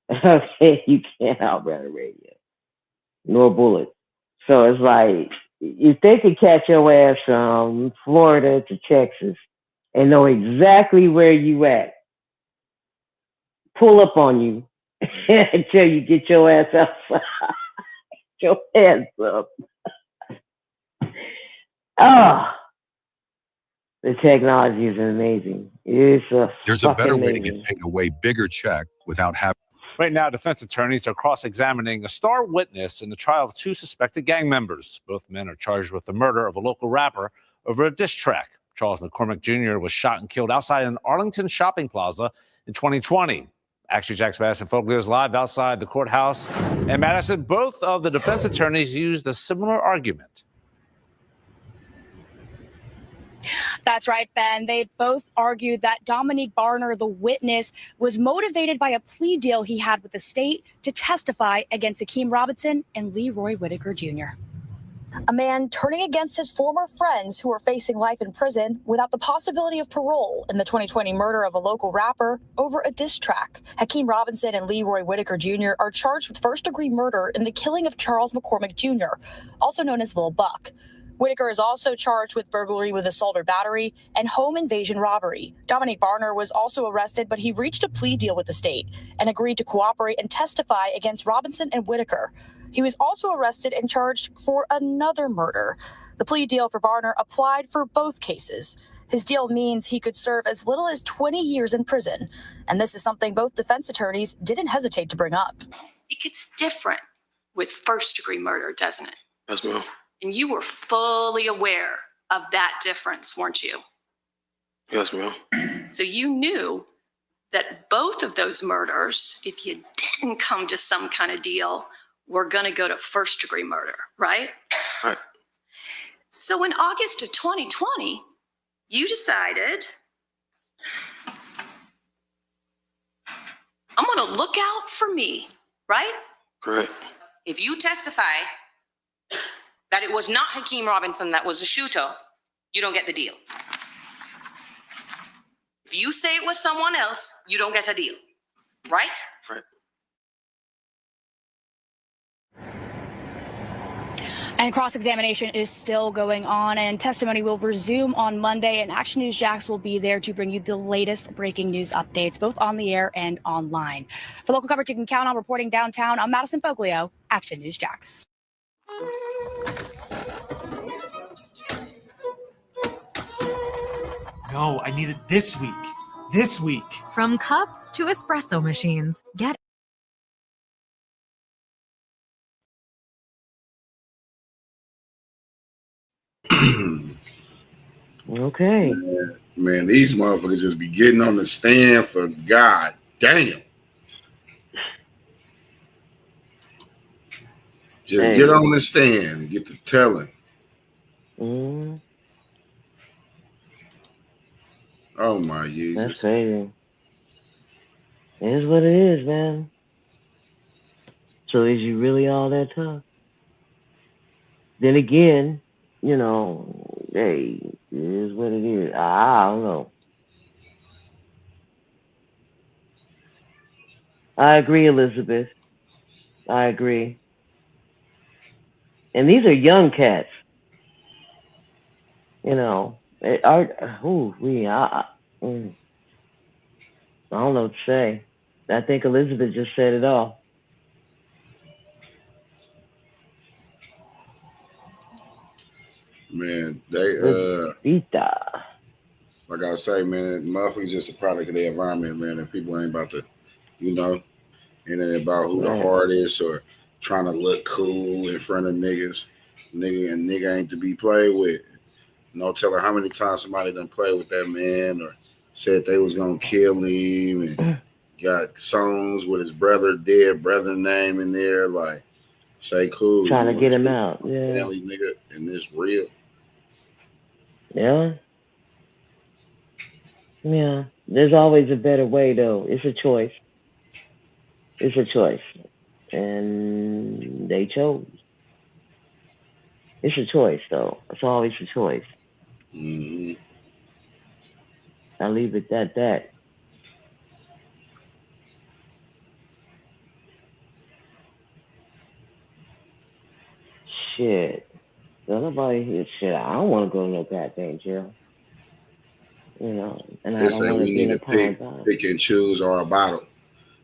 Okay, you can't outrun a radio, nor bullet. So it's like, if they could catch your ass from Florida to Texas and know exactly where you at, pull up on you until you get your ass outside. Your hands up. The technology is amazing. There's a better way to get paid a way bigger check without having. Right now, defense attorneys are cross-examining a star witness in the trial of 2 suspected gang members. Both men are charged with the murder of a local rapper over a diss track. Charles McCormick Jr. was shot and killed outside an Arlington shopping plaza in 2020. Actually, Jack's Madison Folklore is live outside the courthouse. And Madison, both of the defense attorneys used a similar argument. That's right, Ben. They both argued that Dominique Barner, the witness, was motivated by a plea deal he had with the state to testify against Hakeem Robinson and Leroy Whitaker Jr. A man turning against his former friends who are facing life in prison without the possibility of parole in the 2020 murder of a local rapper over a diss track. Hakeem Robinson and Leroy Whitaker Jr. are charged with first-degree murder in the killing of Charles McCormick Jr., also known as Lil Buck. Whitaker is also charged with burglary with assault or battery and home invasion robbery. Dominique Barner was also arrested, but he reached a plea deal with the state and agreed to cooperate and testify against Robinson and Whitaker. He was also arrested and charged for another murder. The plea deal for Barner applied for both cases. His deal means he could serve as little as 20 years in prison. And this is something both defense attorneys didn't hesitate to bring up. It gets different with first-degree murder, doesn't it? Yes, ma'am. And you were fully aware of that difference, weren't you? Yes, ma'am. So you knew that both of those murders, if you didn't come to some kind of deal, were going to go to first-degree murder, right? Right. So in August of 2020, you decided, I'm going to look out for me, right? Correct. If you testify that it was not Hakeem Robinson that was the shooter, you don't get the deal. If you say it was someone else, you don't get a deal. Right? Right. And cross-examination is still going on, and testimony will resume on Monday, and Action News Jax will be there to bring you the latest breaking news updates, both on the air and online. For local coverage you can count on, reporting downtown, I'm Madison Foglio, Action News Jax. No, I need it this week. This week. From cups to espresso machines, get Okay. Man, these motherfuckers just be getting on the stand for God damn. Just get on the stand and get to telling. Oh my Jesus. That's crazy. It is what it is, man. So is you really all that tough? Then again, you know, hey, it is what it is. I don't know. I agree, Elizabeth. I agree. And these are young cats. You know, I don't know what to say. I think Elizabeth just said it all. Man, they like I say, man, motherfuckers just a product of the environment, man, and people ain't about to, you know, it ain't about who the hardest or trying to look cool in front of niggas. Nigga ain't to be played with. No telling how many times somebody done played with that man or said they was gonna kill him and got songs with his dead brother name in there, like say cool. Trying to get him out. Yeah. Family nigga, and it's real. Yeah. Yeah. There's always a better way though. It's a choice. It's a choice. And they chose. It's a choice though. It's always a choice. Mm-hmm. I'll leave it at that. Shit. Don't nobody hear shit. I don't want to go to no goddamn jail. You know, and I don't want to be in a pick and choose our bottle.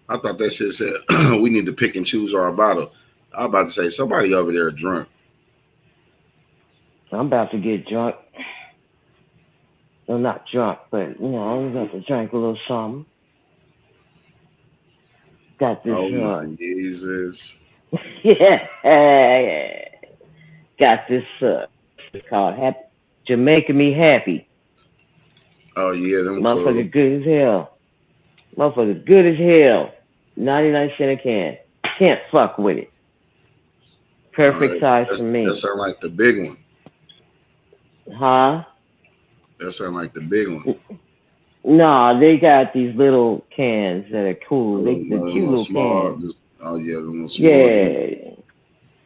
I thought that shit said we need to pick and choose our bottle. I was about to say somebody over there drunk. I'm about to get drunk. Well, not drunk, but you know, I'm about to drink a little something. Got this. Oh my Jesus! Yeah. Got this. It's called Happy. Jamaican Me Happy. Oh yeah, them motherfucker good as hell. Motherfucker good as hell. 99 cents a can. Can't fuck with it. Perfect size for me. That sound like the big one. Huh? That sound like the big one. Nah, they got these little cans that are cool. The cute little cans. Oh yeah, the little small. Yeah.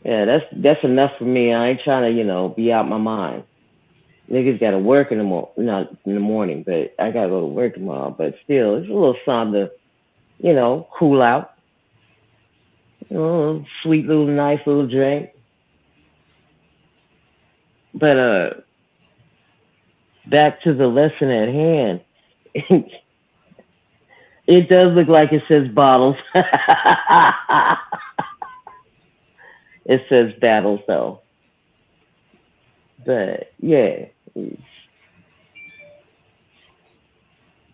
Yeah, that's enough for me. I ain't trying to, you know, be out my mind. Niggas gotta work in the morning, but I gotta go to work tomorrow. But still, it's a little something to, you know, cool out. You know, sweet little, nice little drink. But back to the lesson at hand. It does look like it says bottles. It says battles though. But yeah.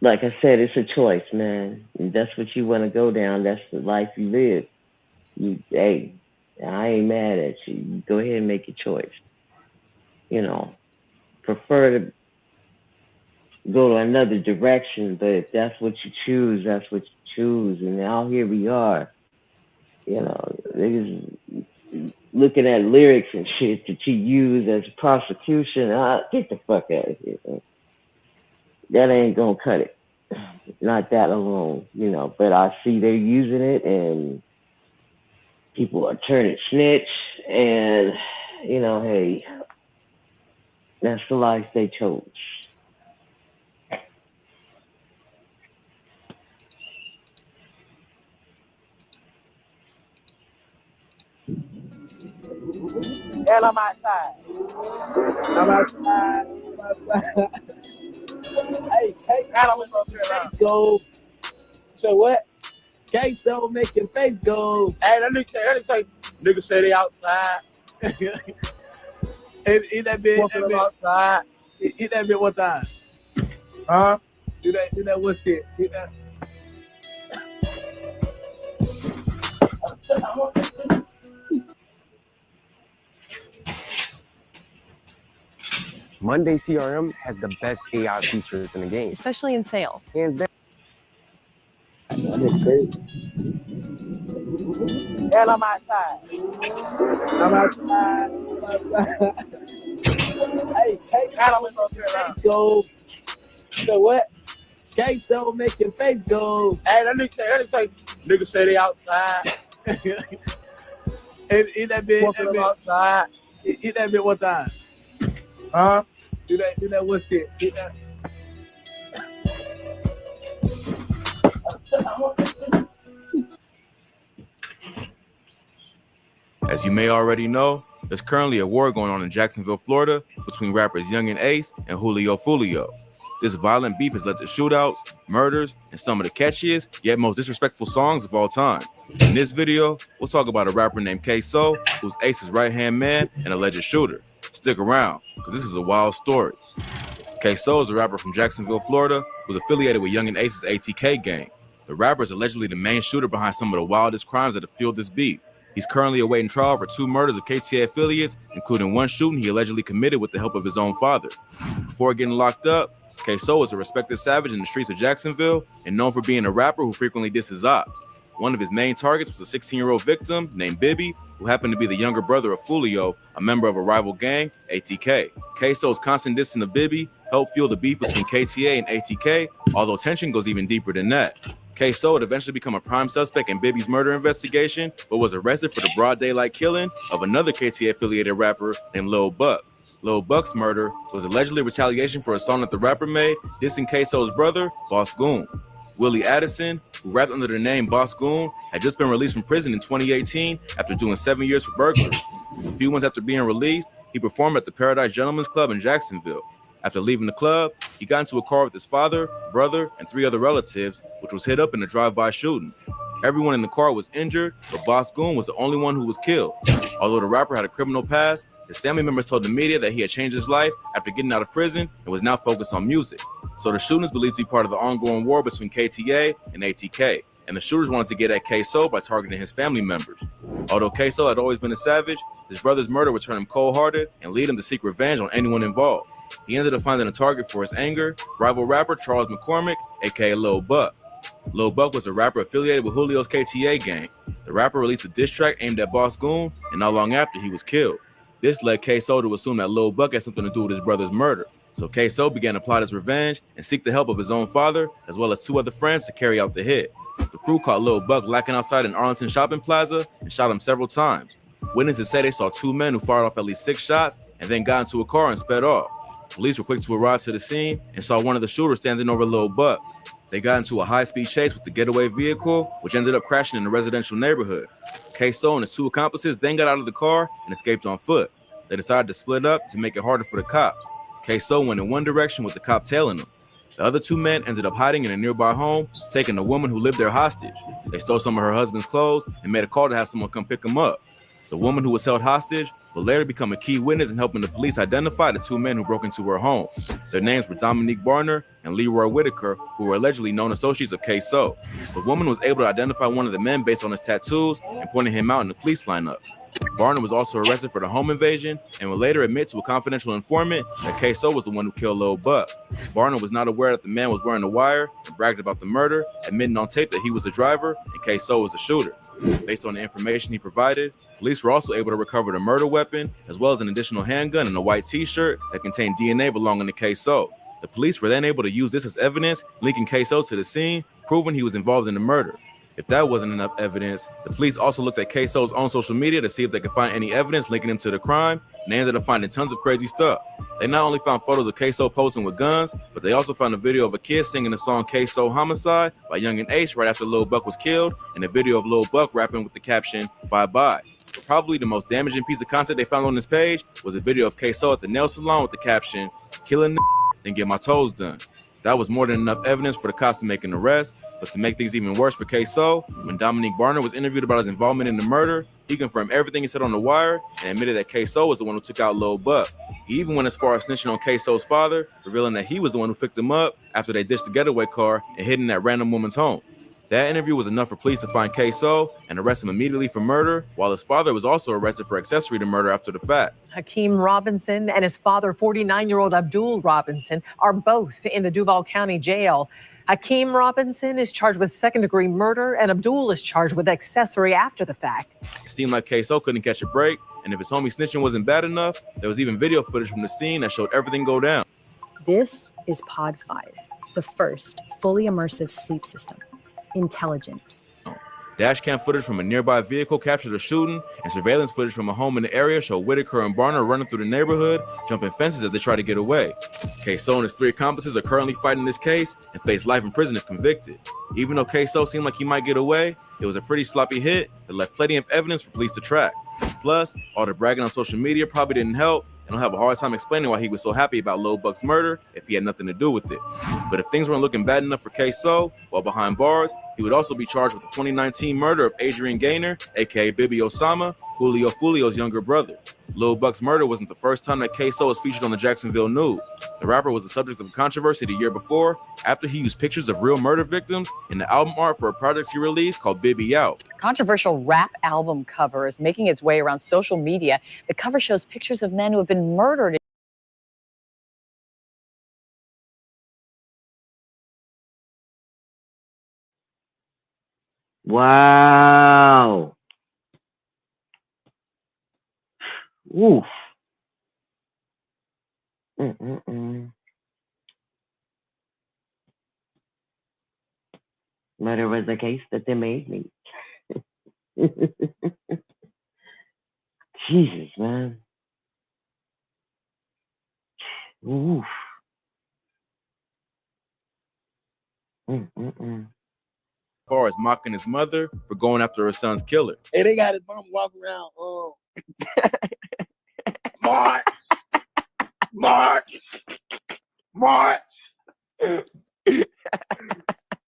like I said, it's a choice, man. If that's what you want to go down. That's the life you live. Hey, I ain't mad at you. You go ahead and make your choice. You know, prefer to go to another direction, but if that's what you choose, that's what you choose. And now here we are. You know, niggas looking at lyrics and shit that you use as prosecution. Get the fuck out of here, man. That ain't gonna cut it. Not that alone, you know. But I see they're using it, and people are turning snitch, and you know, hey, that's the life they chose. And I'm outside. I'm outside. Hey, go. So what? Kasoo make your face go. Hey, let me say, niggas say they outside. Hit that bitch. Outside. Hit that bitch one time. Huh? Do that one shit. Hit that. Monday CRM has the best AI features in the game, especially in sales. Hands down. And I'm outside. I'm outside. Hey, go. So what? Kasoo make your face go. Hey, let me say, niggas say they outside. Hit that bitch. Outside. Hit that bitch one time. Huh? Do that one shit. Hit that. As you may already know, there's currently a war going on in Jacksonville, Florida, between rappers Young and Ace and Julio Fulio. This violent beef has led to shootouts, murders, and some of the catchiest, yet most disrespectful songs of all time. In this video, we'll talk about a rapper named Kasoo, who's Ace's right-hand man and alleged shooter. Stick around, because this is a wild story. Kasoo is a rapper from Jacksonville, Florida, who's affiliated with Young and Ace's ATK gang. The rapper is allegedly the main shooter behind some of the wildest crimes that have fueled this beef. He's currently awaiting trial for 2 murders of KTA affiliates, including one shooting he allegedly committed with the help of his own father. Before getting locked up, Kasoo is a respected savage in the streets of Jacksonville and known for being a rapper who frequently disses ops. One of his main targets was a 16-year-old victim named Bibby, who happened to be the younger brother of Fulio, a member of a rival gang, ATK. Kasoo's constant dissing of Bibby helped fuel the beef between KTA and ATK, although tension goes even deeper than that. Kasoo would eventually become a prime suspect in Bibby's murder investigation, but was arrested for the broad daylight killing of another KTA-affiliated rapper named Lil Buck. Lil Buck's murder was allegedly retaliation for a song that the rapper made, dissing Kasoo's brother, Boss Goon. Willie Addison, who rapped under the name Boss Goon, had just been released from prison in 2018 after doing 7 years for burglary. A few months after being released, he performed at the Paradise Gentlemen's Club in Jacksonville. After leaving the club, he got into a car with his father, brother, and 3 other relatives, which was hit up in a drive-by shooting. Everyone in the car was injured, but Boss Goon was the only one who was killed. Although the rapper had a criminal past, his family members told the media that he had changed his life after getting out of prison and was now focused on music. So the shooting is believed to be part of the ongoing war between KTA and ATK, and the shooters wanted to get at Kasoo by targeting his family members. Although Kasoo had always been a savage, his brother's murder would turn him cold-hearted and lead him to seek revenge on anyone involved. He ended up finding a target for his anger, rival rapper Charles McCormick, aka Lil Buck. Lil Buck was a rapper affiliated with Julio's KTA gang. The rapper released a diss track aimed at Boss Goon, and not long after, he was killed. This led Kasoo to assume that Lil Buck had something to do with his brother's murder. So Kasoo began to plot his revenge and seek the help of his own father, as well as 2 other friends to carry out the hit. The crew caught Lil Buck lacking outside an Arlington shopping plaza and shot him several times. Witnesses say they saw 2 men who fired off at least 6 shots and then got into a car and sped off. Police were quick to arrive to the scene and saw one of the shooters standing over Lil Buck. They got into a high-speed chase with the getaway vehicle, which ended up crashing in a residential neighborhood. Kasoo and his 2 accomplices then got out of the car and escaped on foot. They decided to split up to make it harder for the cops. Kasoo went in one direction with the cop tailing him. The other 2 men ended up hiding in a nearby home, taking a woman who lived there hostage. They stole some of her husband's clothes and made a call to have someone come pick him up. The woman who was held hostage would later become a key witness in helping the police identify the two men who broke into her home. Their names were Dominique Barner and Leroy Whitaker, who were allegedly known associates of Kasoo. The woman was able to identify one of the men based on his tattoos and pointed him out in the police lineup. Barner was also arrested for the home invasion and would later admit to a confidential informant that Kasoo was the one who killed Lil Buck. Barner was not aware that the man was wearing a wire and bragged about the murder, admitting on tape that he was the driver and Kasoo was the shooter. Based on the information he provided, police were also able to recover the murder weapon, as well as an additional handgun and a white t-shirt that contained DNA belonging to Kasoo. The police were then able to use this as evidence, linking Kasoo to the scene, proving he was involved in the murder. If that wasn't enough evidence, the police also looked at Kasoo's own social media to see if they could find any evidence linking him to the crime, and they ended up finding tons of crazy stuff. They not only found photos of Kasoo posing with guns, but they also found a video of a kid singing the song Kasoo Homicide by Young and Ace right after Lil Buck was killed, and a video of Lil Buck rapping with the caption, "Bye Bye." But probably the most damaging piece of content they found on this page was a video of Kasoo at the nail salon with the caption, "Killing and get my toes done." That was more than enough evidence for the cops to make an arrest, but to make things even worse for Kasoo, when Dominique Barner was interviewed about his involvement in the murder, he confirmed everything he said on the wire and admitted that Kasoo was the one who took out Lil Buck. He even went as far as snitching on Kasoo's father, revealing that he was the one who picked him up after they ditched the getaway car and hid in that random woman's home. That interview was enough for police to find Kasoo and arrest him immediately for murder, while his father was also arrested for accessory to murder after the fact. Hakeem Robinson and his father, 49-year-old Abdul Robinson, are both in the Duval County Jail. Hakeem Robinson is charged with second-degree murder, and Abdul is charged with accessory after the fact. It seemed like Kasoo couldn't catch a break, and if his homie snitching wasn't bad enough, there was even video footage from the scene that showed everything go down. This is Pod 5, the first fully immersive sleep system. Intelligent. Dashcam footage from a nearby vehicle captured a shooting, and surveillance footage from a home in the area showed Whitaker and Barner running through the neighborhood, jumping fences as they try to get away. Kasoo and his 3 accomplices are currently fighting this case and face life in prison if convicted. Even though Kasoo seemed like he might get away, it was a pretty sloppy hit that left plenty of evidence for police to track. Plus, all the bragging on social media probably didn't help, and I'll have a hard time explaining why he was so happy about Lil Buck's murder if he had nothing to do with it. But if things weren't looking bad enough for Kasoo, while behind bars, he would also be charged with the 2019 murder of Adrian Gaynor, aka Bibi Osama, Julio Fulio's younger brother. Lil Buck's murder wasn't the first time that Kasoo was featured on the Jacksonville news. The rapper was the subject of controversy the year before after he used pictures of real murder victims in the album art for a project he released called Bibi Out. Controversial rap album cover is making its way around social media. The cover shows pictures of men who have been murdered. Wow. Oof. Murder was the case that they made me. Jesus, man. Oof. As far as mocking his mother for going after her son's killer. Hey, they got his mom walk around. March.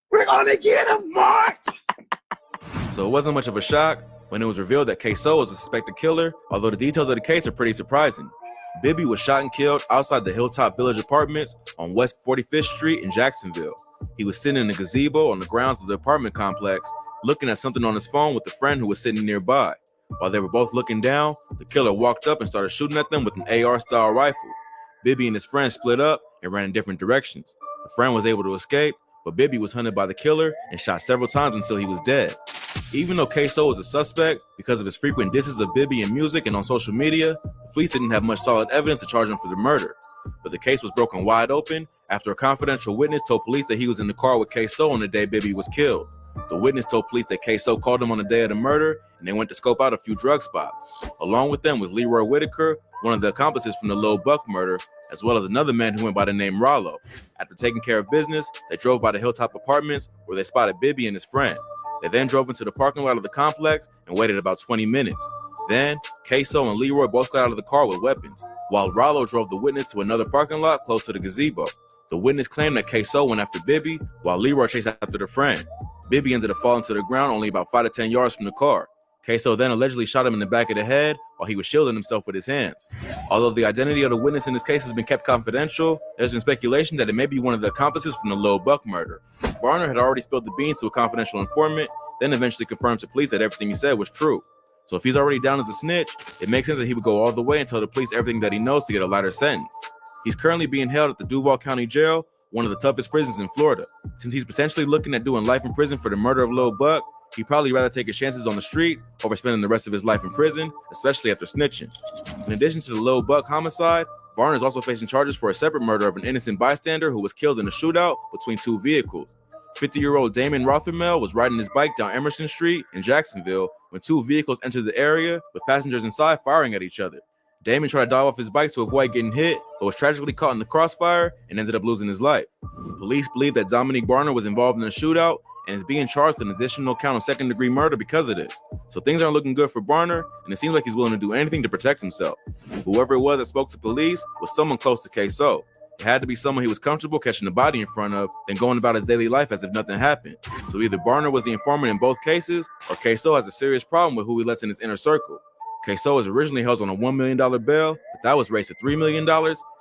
We're gonna get him, March. So it wasn't much of a shock when it was revealed that Kasoo was a suspected killer, although the details of the case are pretty surprising. Bibi was shot and killed outside the Hilltop Village Apartments on West 45th Street in Jacksonville. He was sitting in a gazebo on the grounds of the apartment complex, looking at something on his phone with a friend who was sitting nearby. While they were both looking down, the killer walked up and started shooting at them with an AR-style rifle. Bibi and his friend split up and ran in different directions. The friend was able to escape, but Bibi was hunted by the killer and shot several times until he was dead. Even though Kasoo was a suspect because of his frequent disses of Bibi in music and on social media, the police didn't have much solid evidence to charge him for the murder. But the case was broken wide open after a confidential witness told police that he was in the car with Kasoo on the day Bibi was killed. The witness told police that Kasoo called him on the day of the murder, and they went to scope out a few drug spots. Along with them was Leroy Whitaker, one of the accomplices from the Lil Buck murder, as well as another man who went by the name Rollo. After taking care of business, they drove by the Hilltop Apartments where they spotted Bibi and his friend. They then drove into the parking lot of the complex and waited about 20 minutes. Then, Kasoo and Leroy both got out of the car with weapons, while Rollo drove the witness to another parking lot close to the gazebo. The witness claimed that Kasoo went after Bibi, while Leroy chased after the friend. Bibi ended up falling to the ground only about 5 to 10 yards from the car. Kasoo then allegedly shot him in the back of the head while he was shielding himself with his hands. Although the identity of the witness in this case has been kept confidential, there's been speculation that it may be one of the accomplices from the Lil Buck murder. Varner had already spilled the beans to a confidential informant, then eventually confirmed to police that everything he said was true. So if he's already down as a snitch, it makes sense that he would go all the way and tell the police everything that he knows to get a lighter sentence. He's currently being held at the Duval County Jail, one of the toughest prisons in Florida. Since he's potentially looking at doing life in prison for the murder of Lil Buck, he'd probably rather take his chances on the street over spending the rest of his life in prison, especially after snitching. In addition to the Lil Buck homicide, Varner is also facing charges for a separate murder of an innocent bystander who was killed in a shootout between two vehicles. 50-year-old Damon Rothermel was riding his bike down Emerson Street in Jacksonville when two vehicles entered the area with passengers inside firing at each other. Damon tried to dive off his bike to avoid getting hit, but was tragically caught in the crossfire and ended up losing his life. Police believe that Dominique Barner was involved in the shootout and is being charged with an additional count of second-degree murder because of this. So things aren't looking good for Barner, and it seems like he's willing to do anything to protect himself. Whoever it was that spoke to police was someone close to Kasoo. It had to be someone he was comfortable catching the body in front of, then going about his daily life as if nothing happened. So either Barner was the informant in both cases, or Kasoo has a serious problem with who he lets in his inner circle. Kasoo was originally held on a $1 million bail, but that was raised to $3 million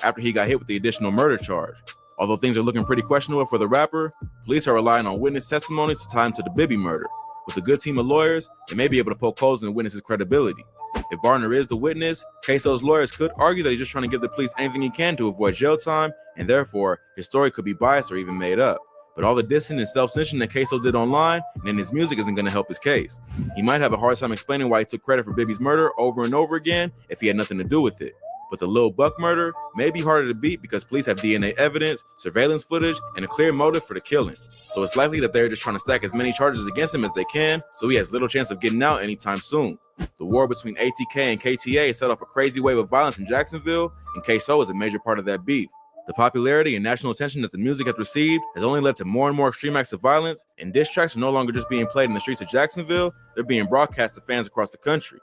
after he got hit with the additional murder charge. Although things are looking pretty questionable for the rapper, police are relying on witness testimonies to tie him to the Bibby murder. With a good team of lawyers, they may be able to poke holes in the witness's credibility. If Barner is the witness, Kasoo's lawyers could argue that he's just trying to give the police anything he can to avoid jail time, and therefore, his story could be biased or even made up. But all the dissing and self-snitching that Kasoo did online and in his music isn't going to help his case. He might have a hard time explaining why he took credit for Bibby's murder over and over again if he had nothing to do with it. But the Lil Buck murder may be harder to beat because police have DNA evidence, surveillance footage, and a clear motive for the killing. So it's likely that they're just trying to stack as many charges against him as they can, so he has little chance of getting out anytime soon. The war between ATK and KTA set off a crazy wave of violence in Jacksonville, and Kasoo is a major part of that beef. The popularity and national attention that the music has received has only led to more and more extreme acts of violence, and diss tracks are no longer just being played in the streets of Jacksonville, they're being broadcast to fans across the country.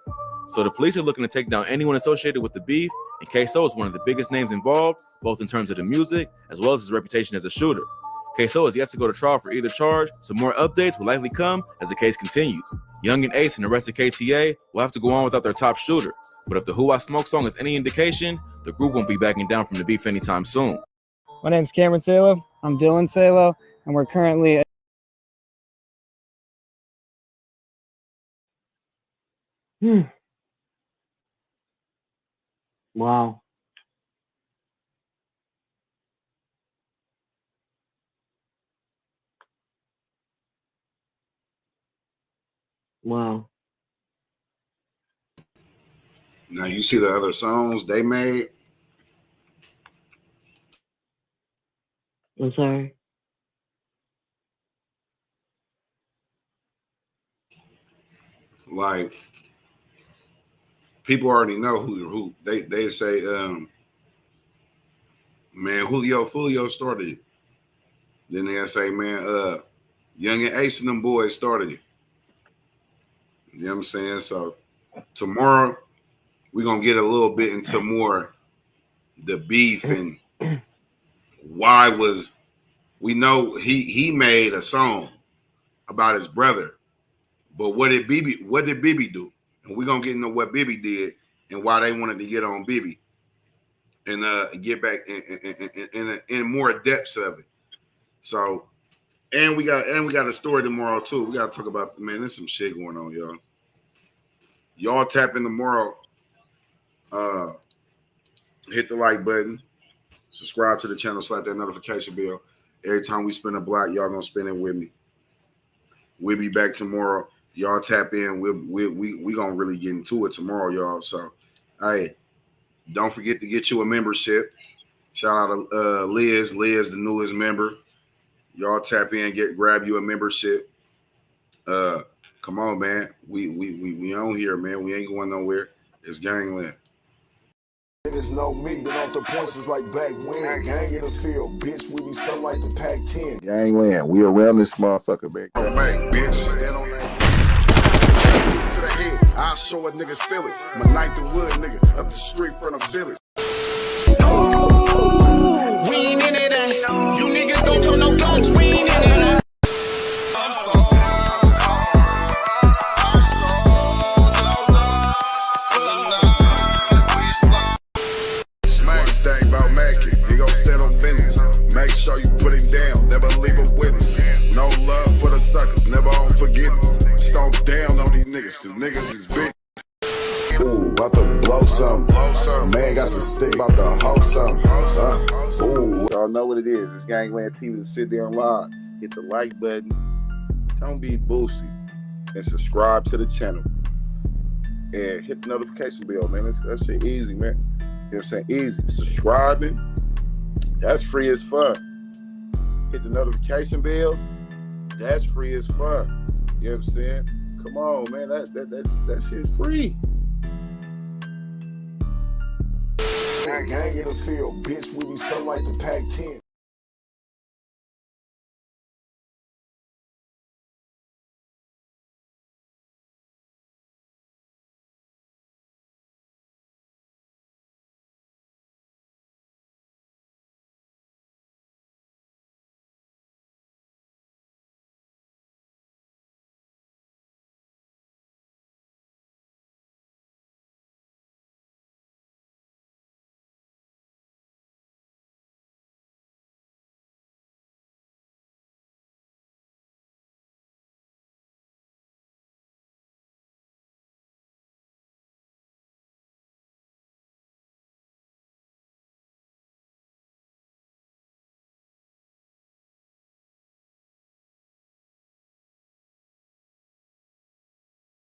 So the police are looking to take down anyone associated with the beef, and Kasoo is one of the biggest names involved, both in terms of the music, as well as his reputation as a shooter. Kasoo is yet to go to trial for either charge, so more updates will likely come as the case continues. Young and Ace and the rest of KTA will have to go on without their top shooter, but if the Who I Smoke song is any indication, the group won't be backing down from the beef anytime soon. My name's Cameron Salo. I'm Dylan Salo, and we're currently Wow. Wow. Now you see the other songs they made. I'm sorry. Like people already know who they say man, Julio started it. Then they'll say, man, Young and Ace and them boys started it. You know what I'm saying? So tomorrow we're gonna get a little bit into more the beef and why was we know he made a song about his brother, but what did Bibby do? And we're gonna get into what Bibby did and why they wanted to get on Bibby and get back in more depths of it. So and we got a story tomorrow too. We gotta talk about, man, there's some shit going on, y'all. Y'all tap in tomorrow. Hit the like button. Subscribe to the channel, slap that notification bell. Every time we spin a block, y'all gonna spin it with me. We'll be back tomorrow. Y'all tap in. We gonna really get into it tomorrow, y'all. So, hey, don't forget to get you a membership. Shout out to Liz, the newest member. Y'all tap in, grab you a membership. Come on, man. We on here, man. We ain't going nowhere. It's Gangland. Niggas know me, been off the points is like back when. Gang in the field, bitch, we be something like the Pac-10. Gangland, we around this motherfucker, man. Oh, man, bitch, stand on that. To the head, I'll show a nigga's feelings. My ninth and wood nigga, up the street from the village. We ain't in it, you niggas don't throw no guns, we ain't in it. I'm so bitch, cause niggas is bitch. Ooh, about to blow something. Man got the stick, about to hoe something. Ooh. Y'all know what it is. It's Gangland TV. Sit there and live. Hit the like button. Don't be boosty. And subscribe to the channel. And hit the notification bell, man. That shit easy, man. You know what I'm saying? Easy. Subscribing, that's free as fuck. Hit the notification bell, that's free as fuck. You know what I'm saying? Come on, man. That shit's free. Gang in the field, bitch, we be something like the Pac-10.